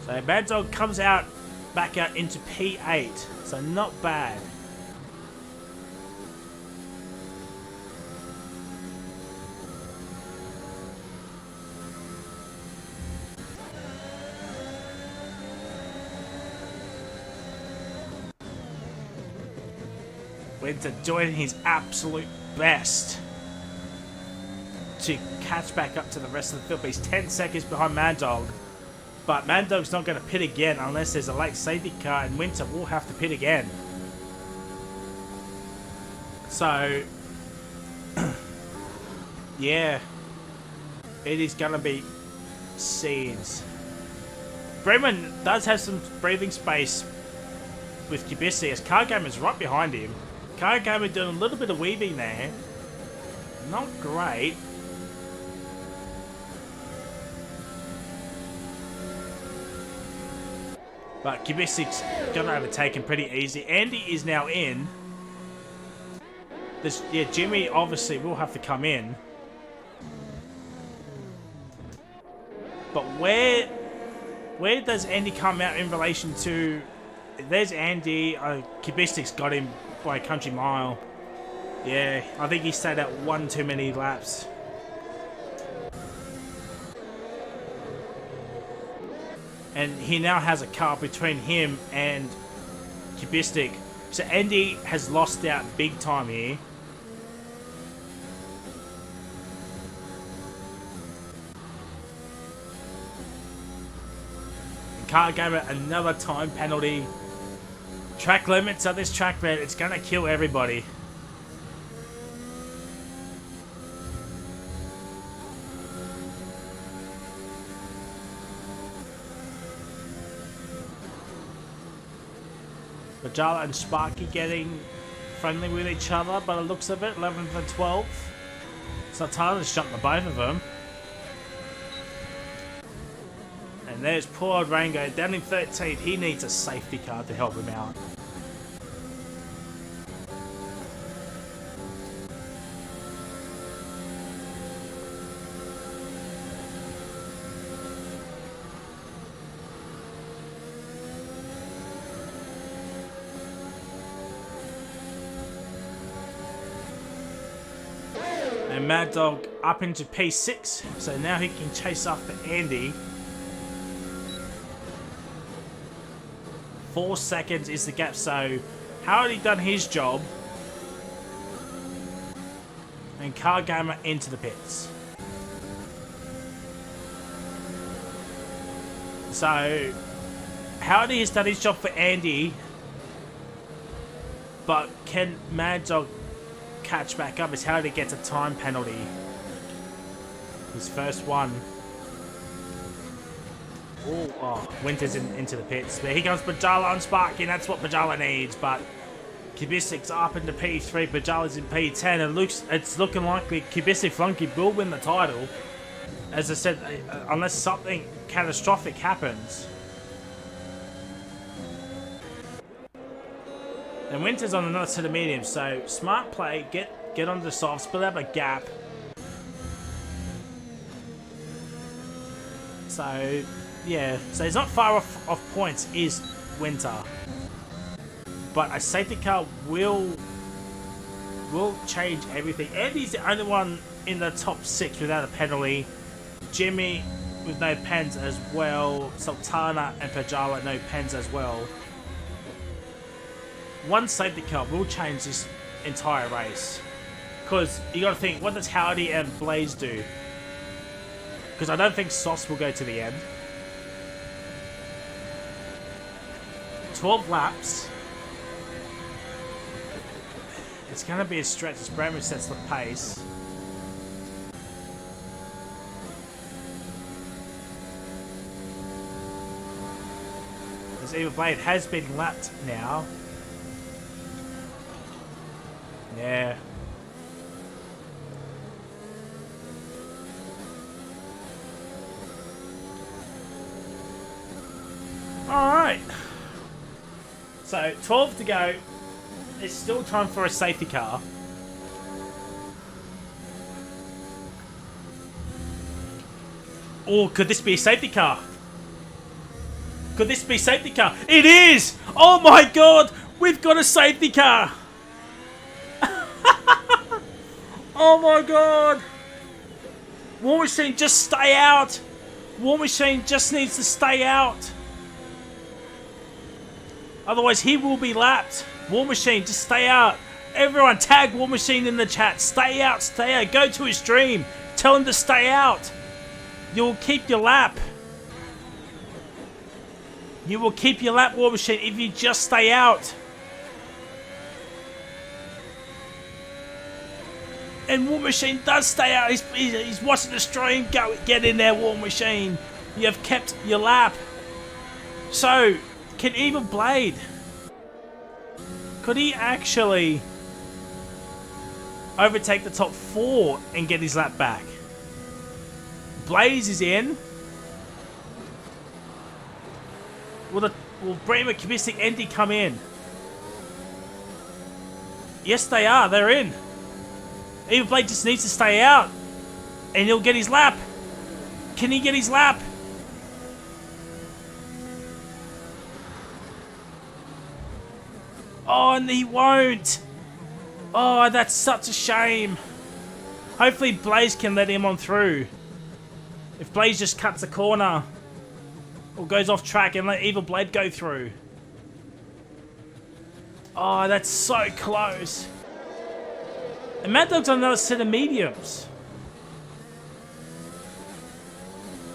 So Mad Dog comes back out into P8. So not bad. Winter doing his absolute best to catch back up to the rest of the field. But he's 10 seconds behind Mad Dog. But Mad Dog's not going to pit again unless there's a late safety car, and Winter will have to pit again. So, yeah, it is going to be scenes. Bremen does have some breathing space with Kubicik, as Cargamer's right behind him. Cargamer doing a little bit of weaving there. Not great. But Kubicik's going to overtake him pretty easy. Andy is now in. Yeah, Jimmy obviously will have to come in. But where does Andy come out in relation to... There's Andy. Kubicik's got him by a country mile. Yeah, I think he stayed at one too many laps. And he now has a car between him and Kubicik. So Andy has lost out big time here. Car gave it another time penalty. Track limits on this track, man, it's going to kill everybody. Bajala and Sparky getting friendly with each other, but it looks of it, 11th and 12th. Sultana's shot the both of them. And there's poor old Rango down in 13th. He needs a safety car to help him out. And Mad Dog up into P6, so now he can chase after Andy. 4 seconds is the gap, so how had he done his job? And Cargamer into the pits. So, Howdy has done his job for Andy, but can Mad Dog catch back up as Howdy gets a time penalty? His first one. Oh, Winter's into the pits. But here comes Bajala on Sparky, and that's what Bajala needs. But Kubicik's up into P3, Bajala's in P10, and it's looking likely Kubicik Flunky will win the title. As I said, unless something catastrophic happens. And Winter's on another set of mediums, so smart play, get onto the soft, split up a gap. So, yeah, so he's not far off points, is Winter. But a safety car will change everything. Andy's the only one in the top 6 without a penalty. Jimmy with no pens as well. Sultana and Pajala no pens as well. One safety car will change this entire race. Because you got to think, what does Howdy and Blaze do? Because I don't think Sauce will go to the end. 12 laps. It's going to be a stretch as Bramwich sets the pace. As Evil Blade has been lapped now. Yeah. Alright. So, 12 to go. It's still time for a safety car. Or could this be a safety car? Could this be a safety car? It is! Oh my god! We've got a safety car! Oh my god! War Machine, just stay out! War Machine just needs to stay out! Otherwise he will be lapped. War Machine, just stay out. Everyone tag War Machine in the chat. Stay out, stay out. Go to his stream. Tell him to stay out. You'll keep your lap. You will keep your lap, War Machine, if you just stay out. And War Machine does stay out. He's watching the stream. Go, get in there, War Machine. You have kept your lap. So, can Evil Blade... Could he actually overtake the top 4 and get his lap back? Blaze is in. Will Bremer, Kubistic, Andy come in? Yes, they are. They're in. Evil Blade just needs to stay out. And he'll get his lap. Can he get his lap? Oh, and he won't. Oh, that's such a shame. Hopefully Blaze can let him on through. If Blaze just cuts a corner or goes off track and let Evil Blade go through. Oh, that's so close. And Mad Dog's on another set of mediums.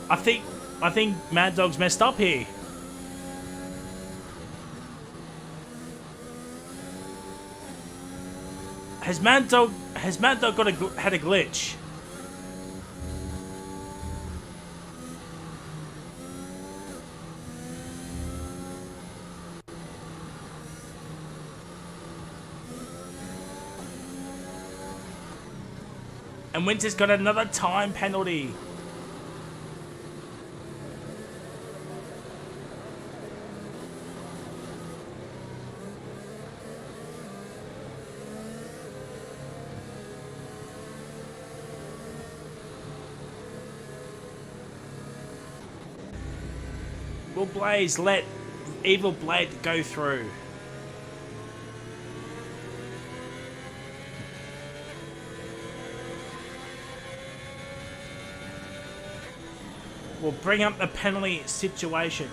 I think Mad Dog's messed up here. Has Mad Dog had a glitch? And Winter's got another time penalty. Will Blaze let Evil Blade go through? We'll bring up the penalty situation.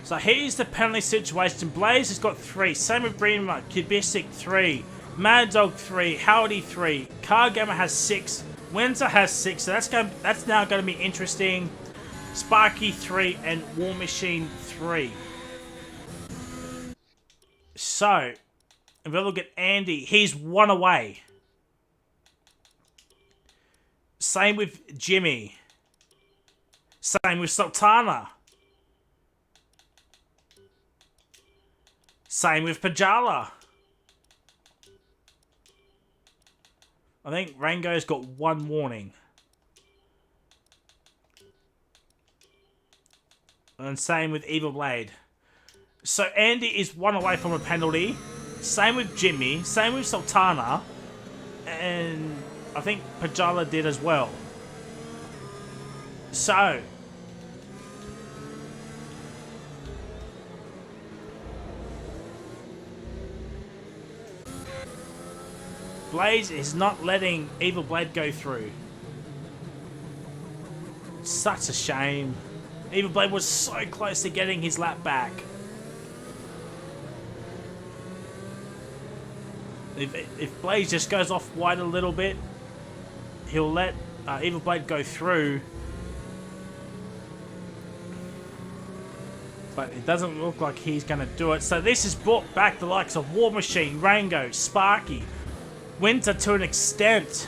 So here's the penalty situation. Blaze has got 3. Same with Bremer, Kubistic 3. Mad Dog 3. Howdy 3. Car Gamer has 6. Windsor has 6. So that's now going to be interesting. Sparky 3 and War Machine 3. So, if we look at Andy, he's 1 away. Same with Jimmy. Same with Sultana. Same with Pajala. I think Rango's got 1 warning. And same with Evil Blade. So Andy is 1 away from a penalty. Same with Jimmy. Same with Sultana. And I think Pajala did as well. So Blaze is not letting Evil Blade go through. Such a shame. Evil Blade was so close to getting his lap back. If Blaze just goes off wide a little bit, he'll let Evil Blade go through. but it doesn't look like he's going to do it. So this has brought back the likes of War Machine, Rango, Sparky, Winter to an extent.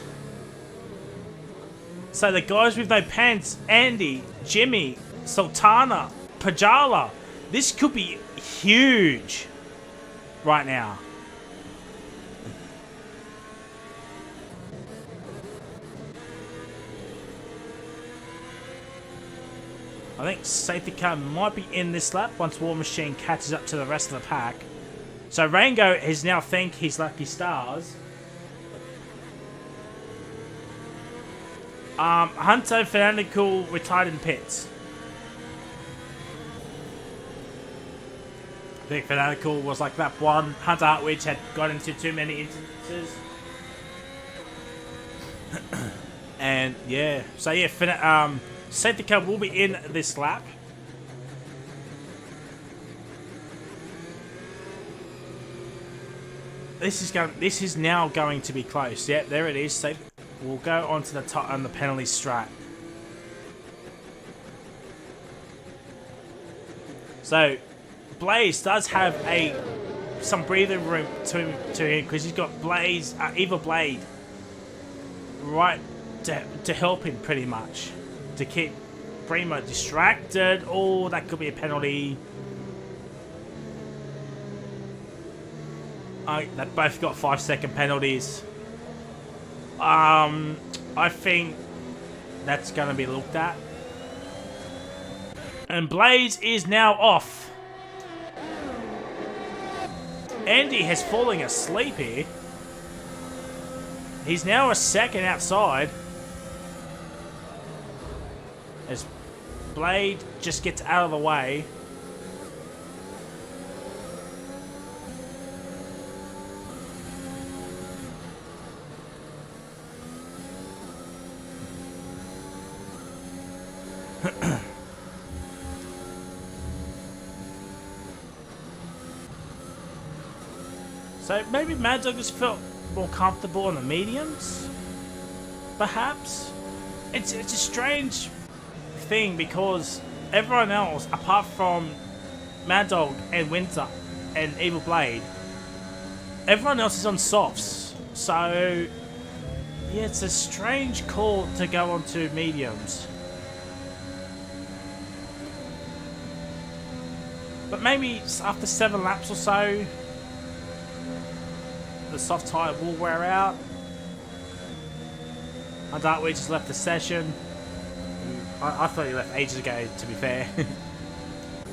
So the guys with no pants, Andy, Jimmy, Sultana, Pajala, this could be huge right now. I think safety car might be in this lap once War Machine catches up to the rest of the pack. So Rango has now thanked his lucky stars. Hunter Fanatical retired in pits. I think Fanatical was like lap 1. Hunter Hartwich had got into too many instances. And yeah, so yeah, safety car will be in this lap. This is now going to be close. Yep, there it is. So we'll go on to the top on the penalty strat. So Blaze does have some breathing room to him because he's got Blaze, Evil Blade, right to help him pretty much. To keep Primo distracted. Oh, that could be a penalty. They both got 5-second penalties. I think that's going to be looked at. And Blaze is now off. Andy has fallen asleep here. He's now a second outside. As Blade just gets out of the way. So maybe Mad Dog just felt more comfortable on the mediums, perhaps. It's a strange thing because everyone else, apart from Mad Dog and Winter and Evil Blade, everyone else is on softs. So yeah, it's a strange call to go onto mediums. But maybe after 7 laps or so, the soft tyre will wear out. And Dartwee just left the session. I thought he left ages ago, to be fair.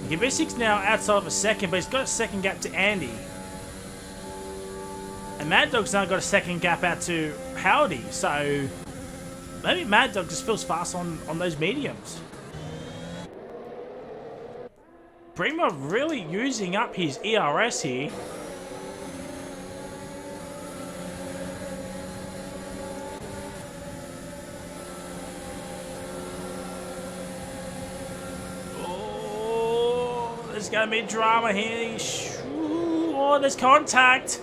Gibisic's now outside of a second, but he's got a second gap to Andy. And Mad Dog's now got a second gap out to Howdy, so maybe Mad Dog just feels fast on those mediums. Primo really using up his ERS here. There's gonna be drama here. Oh, there's contact.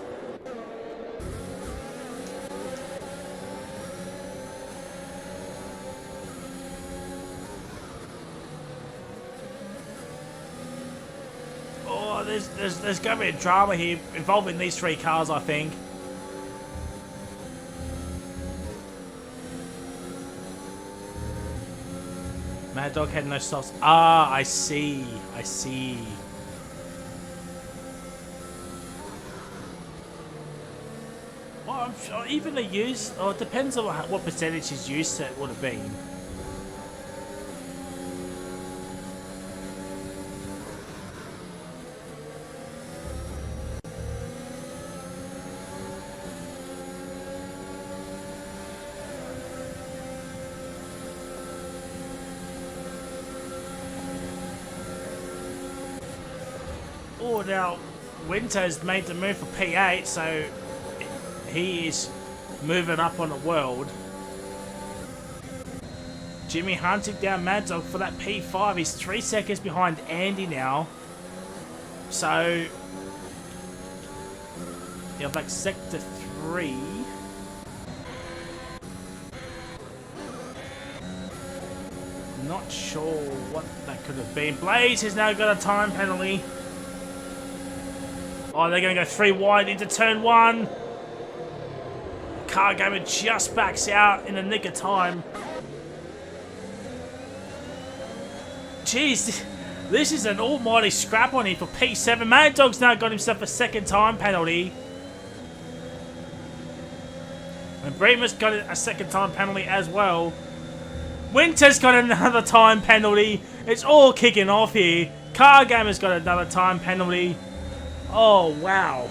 Oh, there's gonna be a drama here involving these 3 cars, I think. Mad Dog had no softs. Ah, I see. I see. Well, I'm sure even a use, or it depends on what percentage his use set would have been. Oh, now Winter's made the move for P8, so he is moving up on the world. Jimmy hunting down Mad Dog for that P5. He's 3 seconds behind Andy now. So you have like sector 3. Not sure what that could have been. Blaze has now got a time penalty. Oh, they're going to go 3 wide into turn 1. Car Gamer just backs out in the nick of time. Jeez, this is an almighty scrap on here for P7. Mad Dog's now got himself a second time penalty. And Bremer's got a second time penalty as well. Winter's got another time penalty. It's all kicking off here. Car Gamer's got another time penalty. Oh, wow.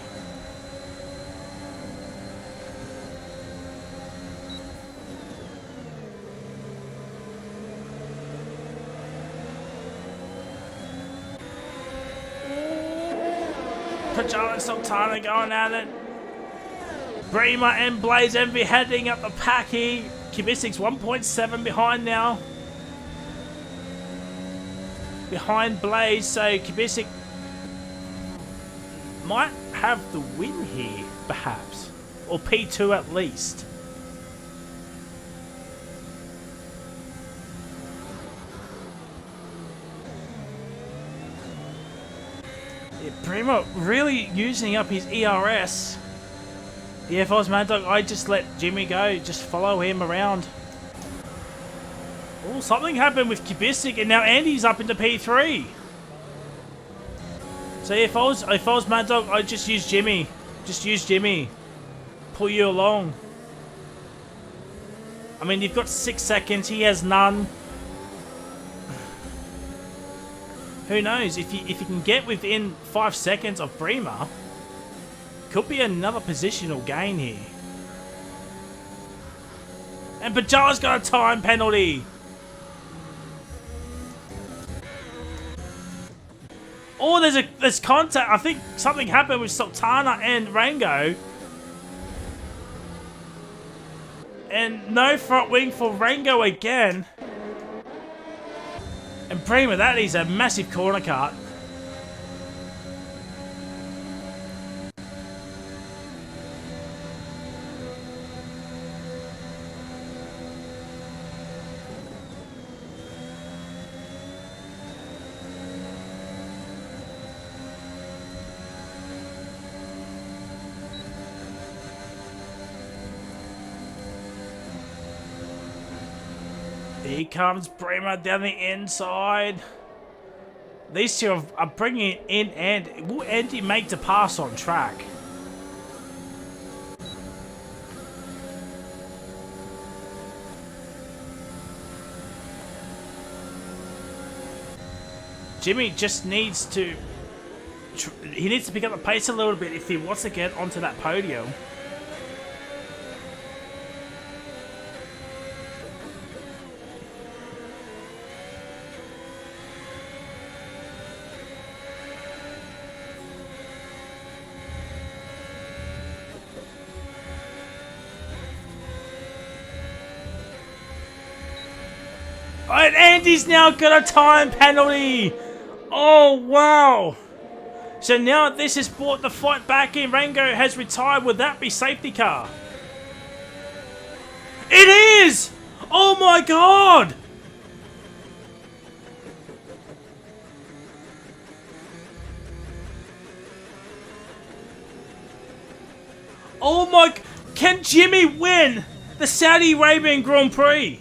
Pajala and Sultana going at it. Bremer and Blaze Envy heading up the pack here. Kubicic's 1.7 behind now. Behind Blaze, so Kubic might have the win here, perhaps. Or P2 at least. Yeah, Bremer really using up his ERS. Yeah, if I was Mad Dog, I'd just let Jimmy go. Just follow him around. Oh, something happened with Kubic, and now Andy's up into P3. So if I was Mad Dog, I'd just use Jimmy. Just use Jimmy. Pull you along. I mean, you've got 6 seconds. He has none. Who knows? If you can get within 5 seconds of Bremer, could be another positional gain here. And Bajala's got a time penalty. Oh, there's contact. I think something happened with Sultana and Rango. And no front wing for Rango again. And Bremer, that is a massive corner cut. Here comes Bremer down the inside. These two are bringing it in, and will Andy make the pass on track? Jimmy just needs to... He needs to pick up the pace a little bit if he wants to get onto that podium. And Andy's now got a time penalty. Oh, wow. So now this has brought the fight back in. Rango has retired. Would that be safety car? It is! Oh, my God. Oh, my... Can Jimmy win the Saudi Arabian Grand Prix?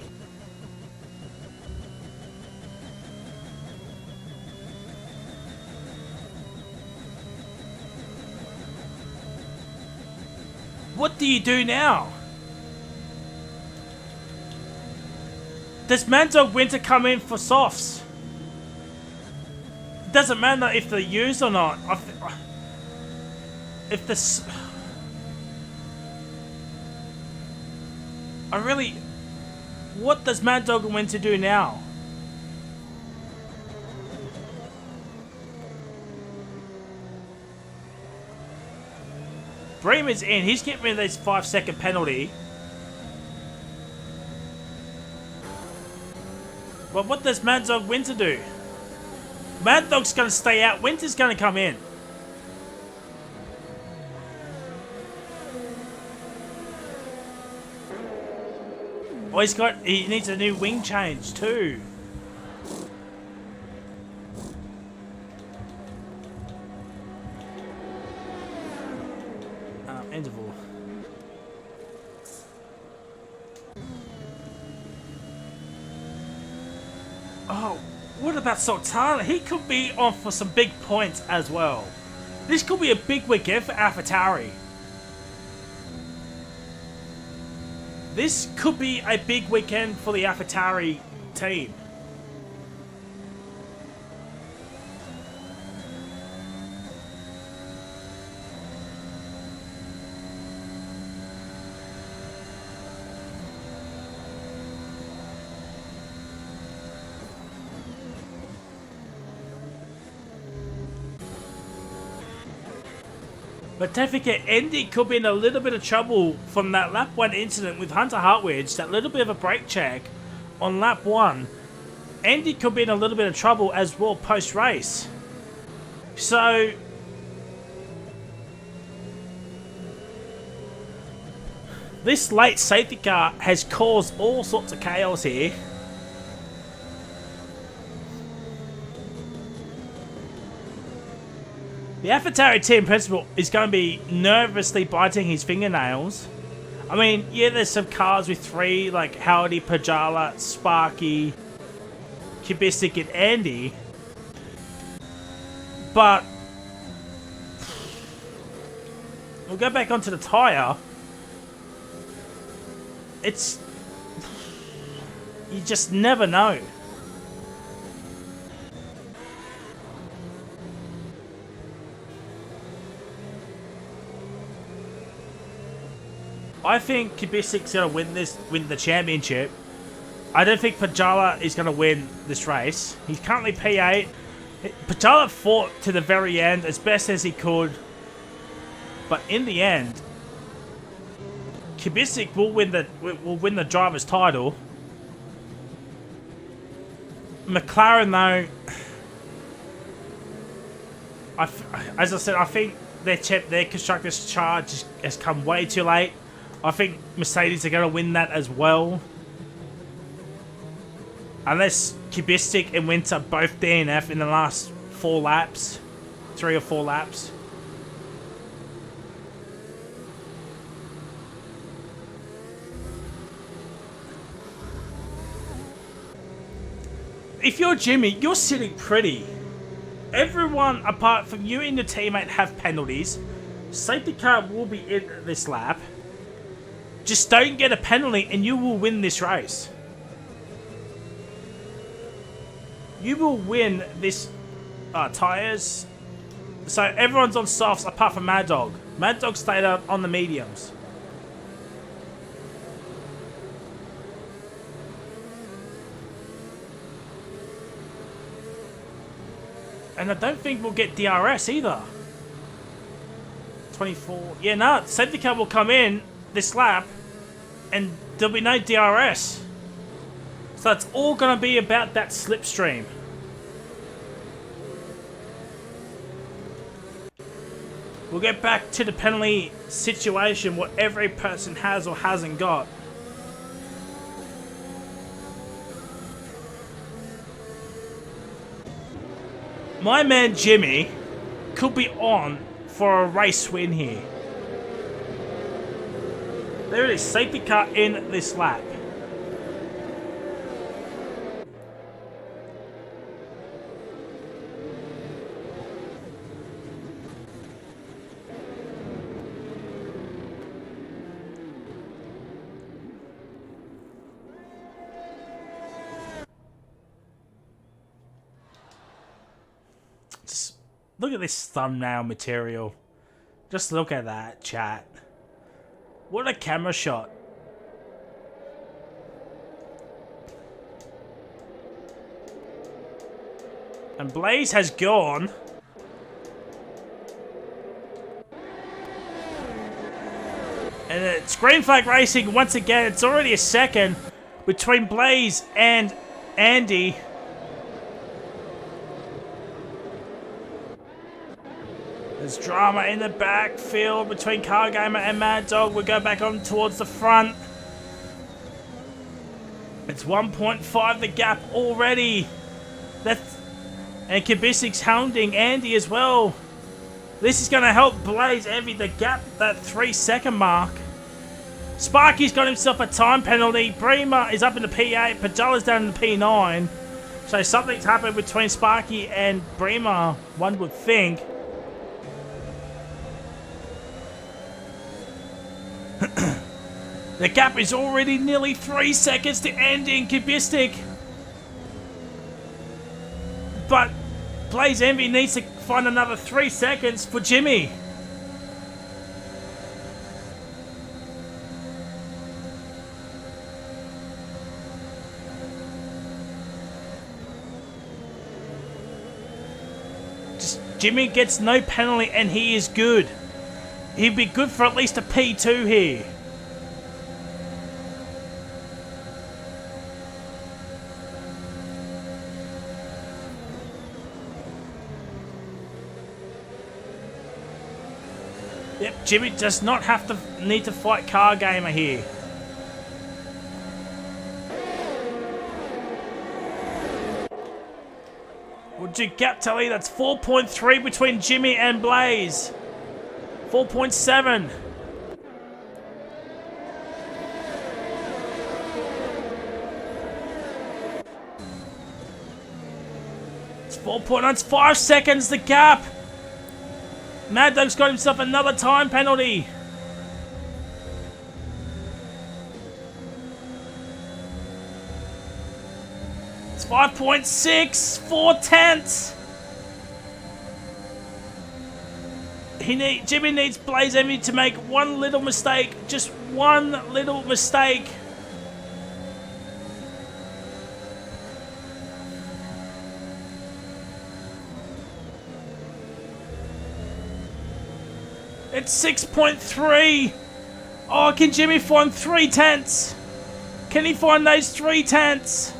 What do you do now? Does Mad Dog Winter come in for softs? Doesn't matter if they're used or not. If this... I really... What does Mad Dog Winter do now? Bremer's in. He's getting rid of this 5-second penalty. But what does Mad Dog Winter do? Mad Dog's going to stay out. Winter's going to come in. Oh, he needs a new wing change too. Oh, what about Sultana? He could be on for some big points as well. This could be a big weekend for AlphaTauri. This could be a big weekend for the AlphaTauri team. But don't forget, Andy could be in a little bit of trouble from that lap 1 incident with Hunter Hartwich, that little bit of a brake check on lap 1. Andy could be in a little bit of trouble as well post-race. So, this late safety car has caused all sorts of chaos here. The AlphaTauri team principal is going to be nervously biting his fingernails. I mean, yeah, there's some cars with 3, like Howdy, Pajala, Sparky, Kubisik, and Andy. But we'll go back onto the tyre. It's... you just never know. I think Kubisik's going to win the championship. I don't think Pajala is going to win this race. He's currently P8. Pajala fought to the very end as best as he could. But in the end, Kubisik will win the driver's title. McLaren, though, as I said, I think their constructor's charge has come way too late. I think Mercedes are going to win that as well. Unless Kubistik and Winter both DNF in the last 4 laps. 3 or 4 laps. If you're Jimmy, you're sitting pretty. Everyone apart from you and your teammate have penalties. Safety car will be in this lap. Just don't get a penalty and you will win this race. You will win this tyres. So everyone's on softs apart from Mad Dog. Mad Dog stayed out on the mediums. And I don't think we'll get DRS either. 24. Yeah, no, safety car will come in this lap and there'll be no DRS. So it's all going to be about that slipstream. We'll get back to the penalty situation, what every person has or hasn't got. My man Jimmy could be on for a race win here. There it is, safety car in this lap. Just look at this thumbnail material. Just look at that, chat. What a camera shot. And Blaze has gone. And it's green flag racing once again. It's already a second between Blaze and Andy. There's drama in the backfield between Cargamer and Mad Dog. We go back on towards the front. It's 1.5 the gap already. And Kubisik's hounding Andy as well. This is going to help Blaze envy the gap, that 3-second mark. Sparky's got himself a time penalty. Bremer is up in the P8. Pajala's down in the P9. So something's happened between Sparky and Bremer, one would think. The gap is already nearly 3 seconds to Andy and Kubistic. But Blaze Envy needs to find another 3 seconds for Jimmy. Jimmy gets no penalty and he is good. He'd be good for at least a P2 here. Yep, Jimmy does not have to need to fight Car Gamer here. Would you gap tally? That's 4.3 between Jimmy and Blaze. 4.7. It's 4.9. It's 5 seconds the gap. Mad Dog's got himself another time penalty. It's 5.6, 4/10. Jimmy needs Blaze Envy to make one little mistake, just one little mistake. It's 6.3. Oh, can Jimmy find 3/10? Can he find those 3/10?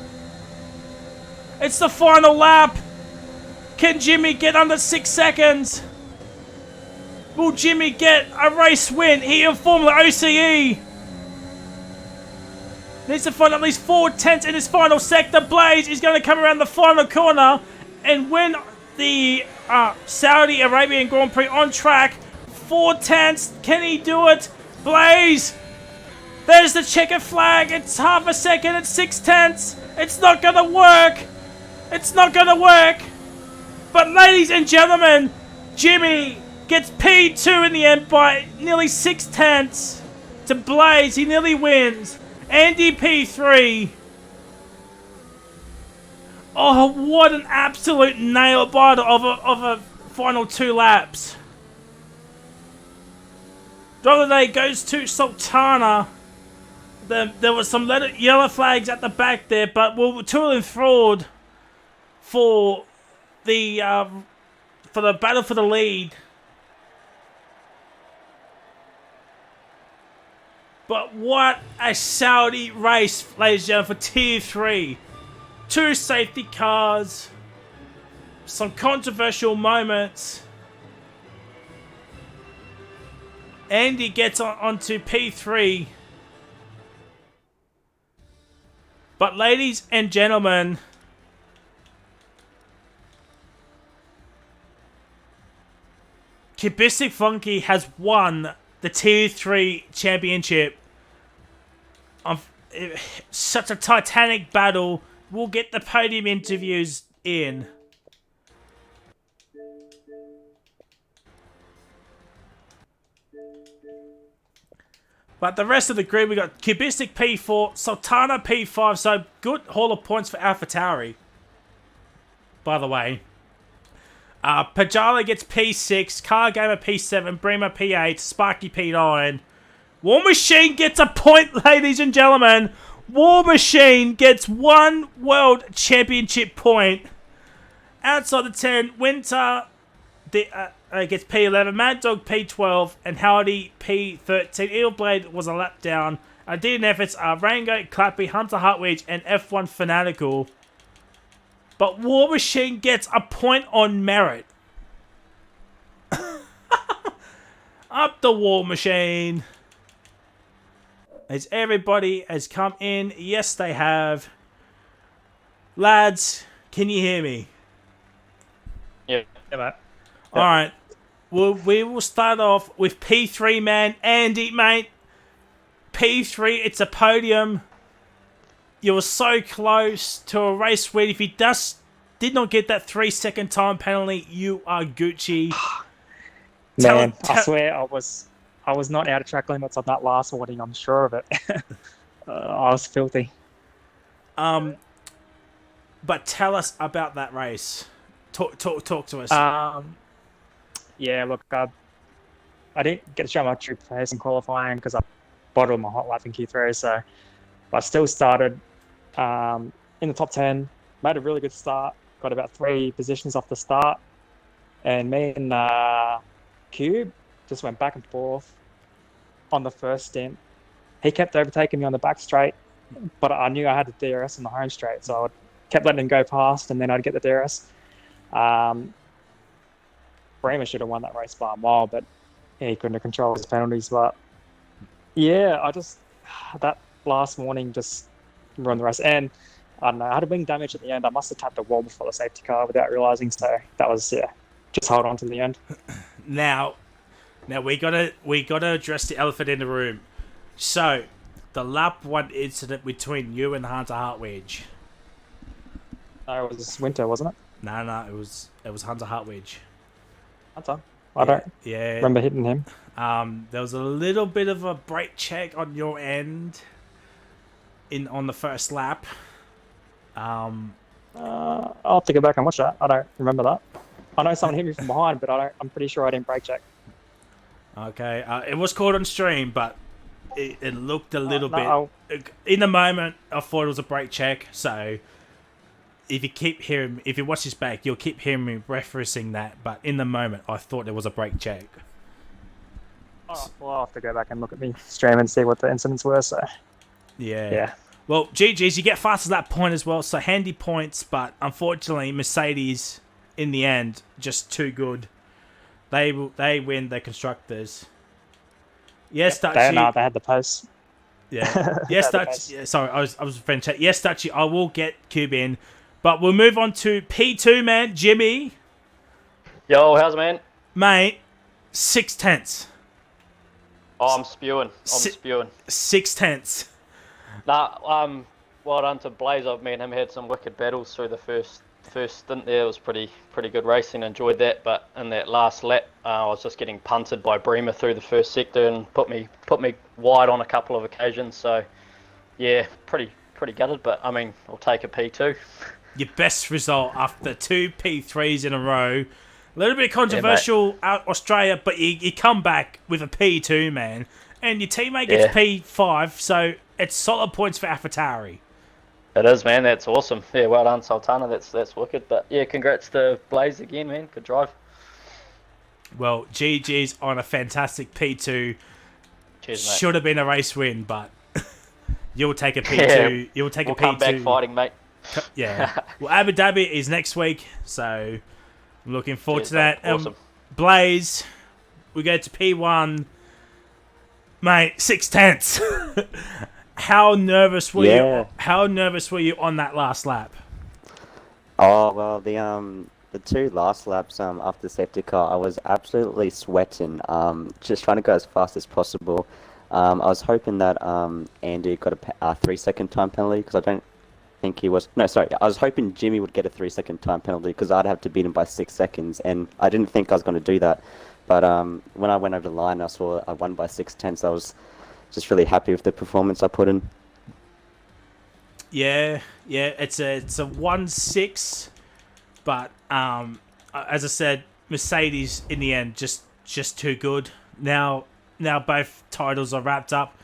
It's the final lap. Can Jimmy get under 6 seconds? Will Jimmy get a race win here in FormulaOCE? Needs to find at least 4/10 in his final sector. Blaze is going to come around the final corner and win the Saudi Arabian Grand Prix on track. 4/10. Can he do it? Blaze! There's the checker flag. It's half a second. It's 6/10. It's not going to work. It's not going to work. But ladies and gentlemen, Jimmy gets P2 in the end by nearly 6/10 to Blaze. He nearly wins. Andy P3. Oh, what an absolute nail-biter of a final 2 laps. Driver of the day goes to Sultana. There was some yellow flags at the back there, but we'll tool and fraud for the battle for the lead. But what a Saudi race, ladies and gentlemen, for Tier 3. 2 safety cars. Some controversial moments. Andy gets onto P3. But ladies and gentlemen, Kubistic Funky has won the Tier 3 championship. Such a titanic battle. We'll get the podium interviews in. But the rest of the grid, we got Kubistic P4, Sultana P5, so good haul of points for AlphaTauri. By the way. Pajala gets P6, Car Gamer P7, Bremer P8, Sparky P9. War Machine gets a point, ladies and gentlemen. War Machine gets 1 World Championship point. Outside the 10, Winter gets P11, Mad Dog P12, and Howdy P13. Evilblade was a lap down. Did efforts are Rango, Clappy, Hunter Hartwig, and F1 Fanatical. But War Machine gets a point on merit. Up the War Machine. As everybody has come in. Yes, they have. Lads, can you hear me? Yeah, mate. Alright. We will start off with P3, man. Andy, mate. P3, it's a podium. You were so close to a race win. If he did not get that 3-second time penalty, you are Gucci. Man, I swear I was not out of track limits on that last warning. I'm sure of it. I was filthy. But tell us about that race. Talk to us. Yeah, look, I didn't get to show my true pace in qualifying because I bottled my hot lap in Q3. So I still started in the top 10. Made a really good start. Got about 3 positions off the start, and me and Cube just went back and forth on the first stint. He kept overtaking me on the back straight, but I knew I had the DRS on the home straight, so I kept letting him go past, and then I'd get the DRS. Bremer should have won that race by a mile, but he couldn't have controlled his penalties. But yeah, that last warning just ruined the race. And I don't know, I had a wing damage at the end. I must have tapped a wall before the safety car without realizing. So that was just hold on to the end. Now we gotta address the elephant in the room. So, the lap 1 incident between you and Hunter Hartwedge. No, it was Winter, wasn't it? No, it was Hunter Hartwedge. Hunter. I don't remember hitting him. There was a little bit of a brake check on your end on the first lap. I'll have to go back and watch that. I don't remember that. I know someone hit me from behind, but I'm pretty sure I didn't brake check. Okay, it was caught on stream, but it looked a little bit. In the moment, I thought it was a brake check. So if you watch this back, you'll keep hearing me referencing that. But in the moment, I thought there was a brake check. Oh, well, I'll have to go back and look at me stream and see what the incidents were. So yeah. Well, GG's, you get fast at that point as well. So handy points, but unfortunately, Mercedes in the end just too good. They win the constructors. Yes, Dutchie. They had the post. Yeah. Yes, Dutchie. Yeah, sorry, I was friend chat. Yes, Dutchie. I will get Cube in, but we'll move on to P2, man. Jimmy. Yo, how's it, man? Mate, 6/10. Oh, I'm spewing. 6/10. Nah, well done to Blaze. Me and him had some wicked battles through the first stint there. It was pretty good racing. Enjoyed that, but in that last lap, I was just getting punted by Bremer through the first sector and put me wide on a couple of occasions. So yeah, pretty gutted. But I mean, I'll take a P2. Your best result after 2 P3s in a row. A little bit controversial out Australia, but you come back with a P2, man. And your teammate gets P5, so it's solid points for AlphaTauri. It is, man. That's awesome. Yeah, well done, Sultana. That's wicked. But yeah, congrats to Blaze again, man. Good drive. Well, GG's on a fantastic P2. Cheers, mate. Should have been a race win, but you'll take a P2. Yeah, You'll take we'll a P2. come back fighting, mate. Yeah. Well, Abu Dhabi is next week, so I'm looking forward to that. Awesome. Blaze, we go to P1. Mate, 6/10. How nervous were you? How nervous were you on that last lap? Oh well, the 2 last laps after the safety car, I was absolutely sweating. Just trying to go as fast as possible. I was hoping that Andy got a 3-second time penalty because I don't think he was. No, sorry. I was hoping Jimmy would get a 3-second time penalty because I'd have to beat him by 6 seconds, and I didn't think I was going to do that. But when I went over the line, I saw I won by 6/10, so I was just really happy with the performance I put in. Yeah, it's a 1-6, but as I said, Mercedes in the end just too good. Now both titles are wrapped up.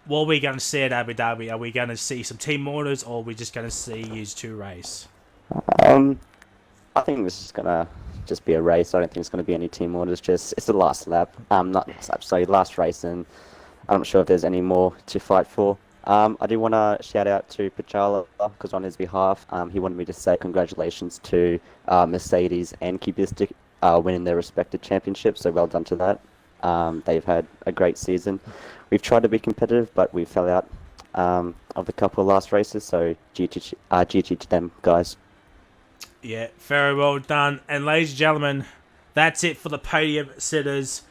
What are we going to see at Abu Dhabi? Are we going to see some team orders, or are we just going to see you 2 race? I think this is gonna just be a race. I don't think it's gonna be any team orders. It's the last lap. Not last lap. Sorry, last race, and I'm not sure if there's any more to fight for. I do want to shout out to Pachala because on his behalf, he wanted me to say congratulations to Mercedes and Kubistic winning their respective championships. So well done to that. They've had a great season. We've tried to be competitive, but we fell out of the couple of last races. So GG to them, guys. Yeah, very well done. And ladies and gentlemen, that's it for the podium sitters.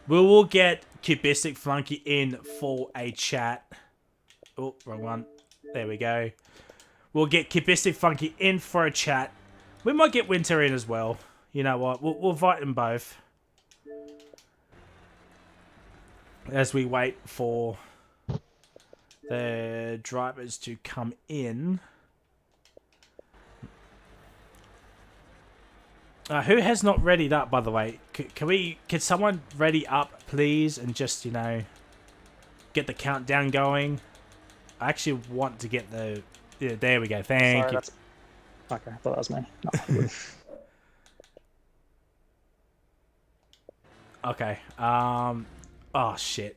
We will get Kubistic Flunky in for a chat. Oh, wrong one. There we go. We'll get Kibistic Funky in for a chat. We might get Winter in as well. You know what? We'll invite them both. As we wait for the drivers to come in. Who has not readied up, by the way? Can someone ready up, please, and just, get the countdown going? I actually want to get the... Yeah, there we go. Thank you. Okay, I thought that was me. No. Okay. Oh, shit.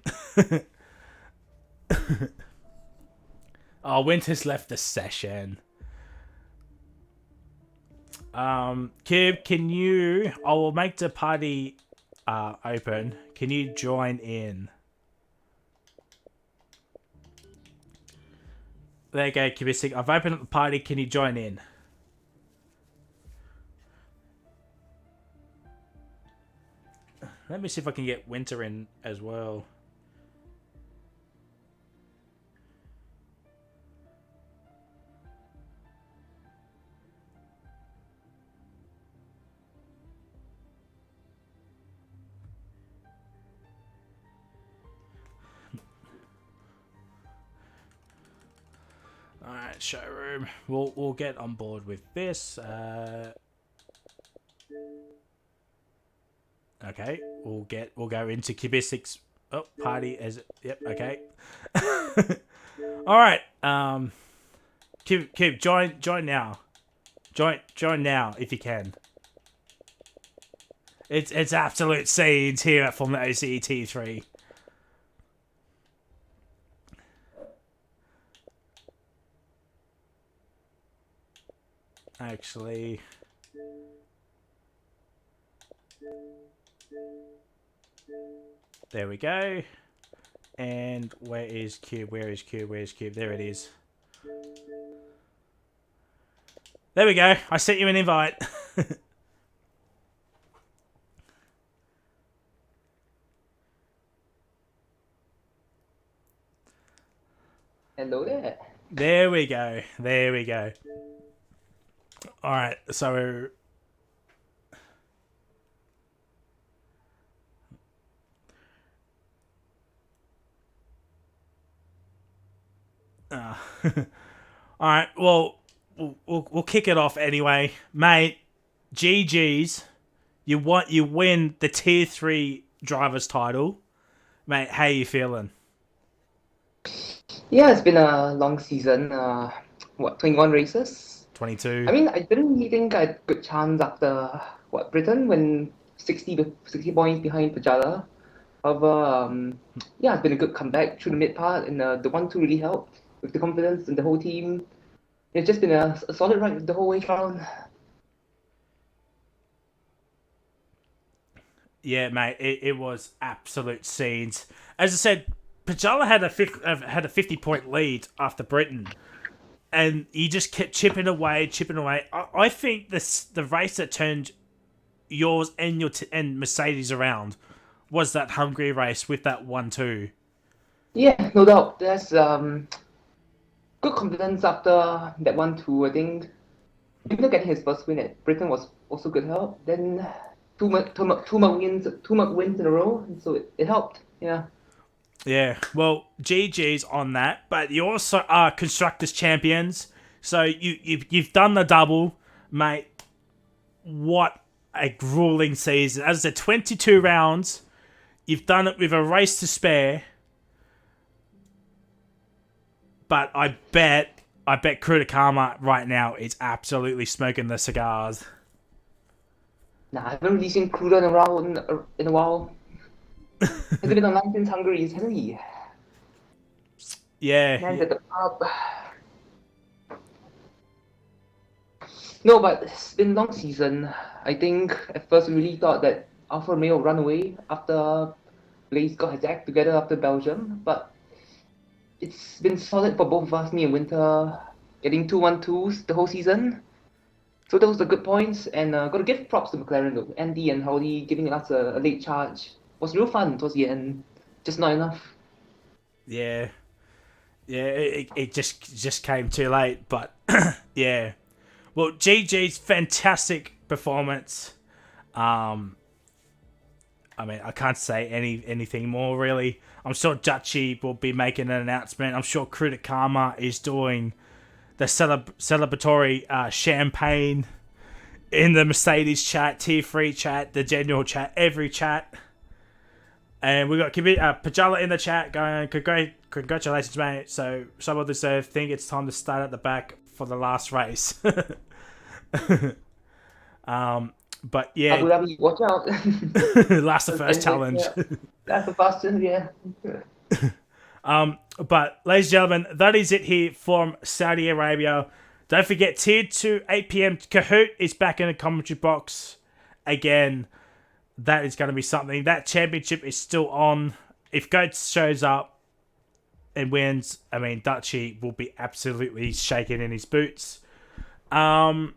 Oh, Winter's left the session. Kib, can you... I will make the party open. Can you join in? There you go, Kibistic. I've opened up the party. Can you join in? Let me see if I can get Winter in as well. Alright, showroom. We'll get on board with this. Okay, we'll go into Kibistic's party as yep, okay. Alright, Kib, join now. Join now if you can. It's absolute scenes here at FormulaOCE T3. Actually, there we go. And where is Cube? Where's Cube? There it is. There we go. I sent you an invite. Hello there. There we go. Alright, so... Alright, well, we'll kick it off anyway. Mate, GG's. You win the Tier 3 driver's title. Mate, how you feeling? Yeah, it's been a long season. 21 races? 22. I mean, I didn't really think I had good chance after, Britain when 60 points behind Pajala. However, yeah, it's been a good comeback through the mid part, and the 1-2 really helped with the confidence in the whole team. It's just been a solid ride the whole way around. Yeah, mate, it was absolute scenes. As I said, Pajala had a 50-point lead after Britain, and he just kept chipping away. I think the race that turned yours and Mercedes around was that Hungary race with that 1-2. Yeah, no doubt. There's good confidence after that 1-2. I think even getting his first win at Britain was also good help. Then two more wins in a row, and so it helped. Yeah. Yeah, well, GG's on that, but you also are Constructors Champions, so you've done the double, mate. What a grueling season. As I said, 22 rounds, you've done it with a race to spare, but I bet Kurtakama right now is absolutely smoking the cigars. Nah, I haven't really seen Kruder in a while. Has he been online since Hungary, hasn't he? Yeah. Man's at the pub. No, but it's been a long season. I think at first we really thought that Alfa Romeo would run away after Blaze got his act together after Belgium, but it's been solid for both of us, me and Winter, getting 2-1-2s the whole season. So those are good points, and got to give props to McLaren though. Andy and Howdy giving us a late charge was real fun towards the end, just not enough. Yeah. Yeah, it just came too late, but yeah. Well, GG's fantastic performance. I mean, I can't say anything more really. I'm sure Dutchy will be making an announcement. I'm sure Critic Karma is doing the celebratory champagne in the Mercedes chat, Tier 3 chat, the general chat, every chat. And we got Pajala in the chat going, congratulations, mate. So, some of us think it's time to start at the back for the last race. But yeah, Abu Dhabi, watch out. last the first challenge. Yeah. That's the fastest, yeah. But ladies and gentlemen, that is it here from Saudi Arabia. Don't forget, Tier 2, 8 p.m. Kahoot is back in the commentary box again. That is going to be something. That championship is still on. If Goats shows up and wins, I mean, Dutchy will be absolutely shaking in his boots. Tier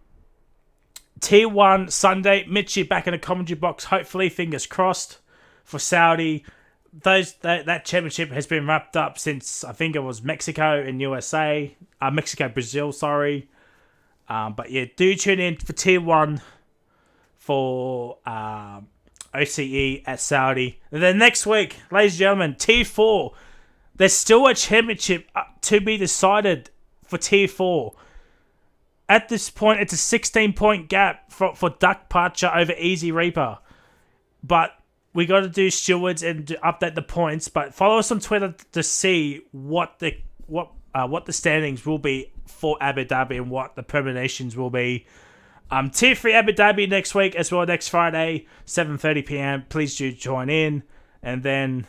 1 Sunday, Mitchie back in the commentary box. Hopefully, fingers crossed for Saudi. That championship has been wrapped up since I think it was Mexico and USA. Brazil, sorry. But yeah, do tune in for Tier 1 for OCE at Saudi. And then next week, ladies and gentlemen, Tier 4. There's still a championship to be decided for Tier 4. At this point, it's a 16-point gap for Duck Parcher over Easy Reaper. But we got to do stewards and update the points. But follow us on Twitter to see what the standings will be for Abu Dhabi and what the permutations will be. Tier 3 Abu Dhabi next week as well, next Friday, 7:30 p.m. Please do join in. And then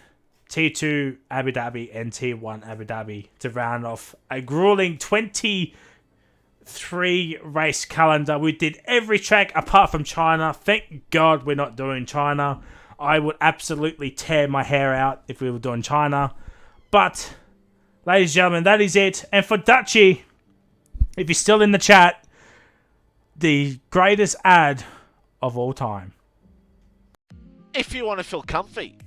Tier 2 Abu Dhabi and Tier 1 Abu Dhabi to round off a grueling 23 race calendar. We did every track apart from China. Thank God we're not doing China. I would absolutely tear my hair out if we were doing China. But, ladies and gentlemen, that is it. And for Dutchy, if you're still in the chat, the greatest ad of all time. If you want to feel comfy,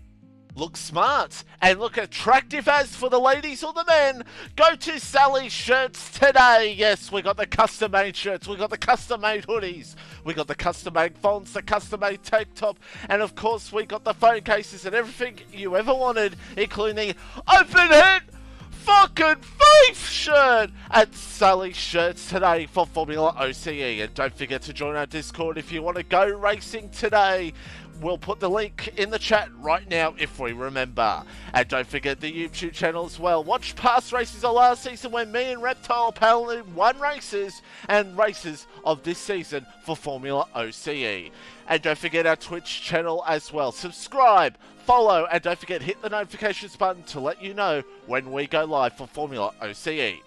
look smart, and look attractive as for the ladies or the men, go to Sally's Shirts today. Yes, we got the custom-made shirts, we got the custom-made hoodies, we got the custom-made fonts, the custom-made tank top, and of course we got the phone cases and everything you ever wanted, including the open head fucking faith shirt at Sally's Shirts today for Formula OCE. And don't forget to join our Discord if you want to go racing today. We'll put the link in the chat right now if we remember. And don't forget the YouTube channel as well. Watch past races of last season when me and Reptile paddled won races and races of this season for Formula OCE. And don't forget our Twitch channel as well. Subscribe, follow, and don't forget hit the notifications button to let you know when we go live for Formula OCE.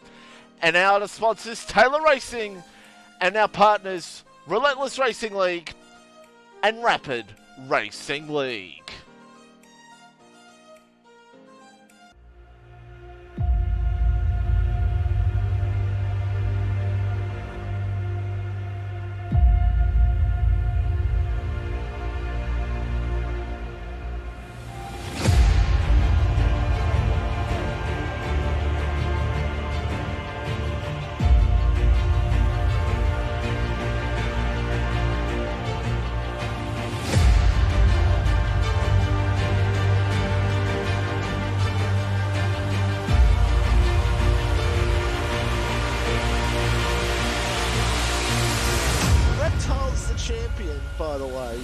And our other sponsors, Taylor Racing, and our partners, Relentless Racing League and Rapid Racing League. Reptile's the champion, by the way.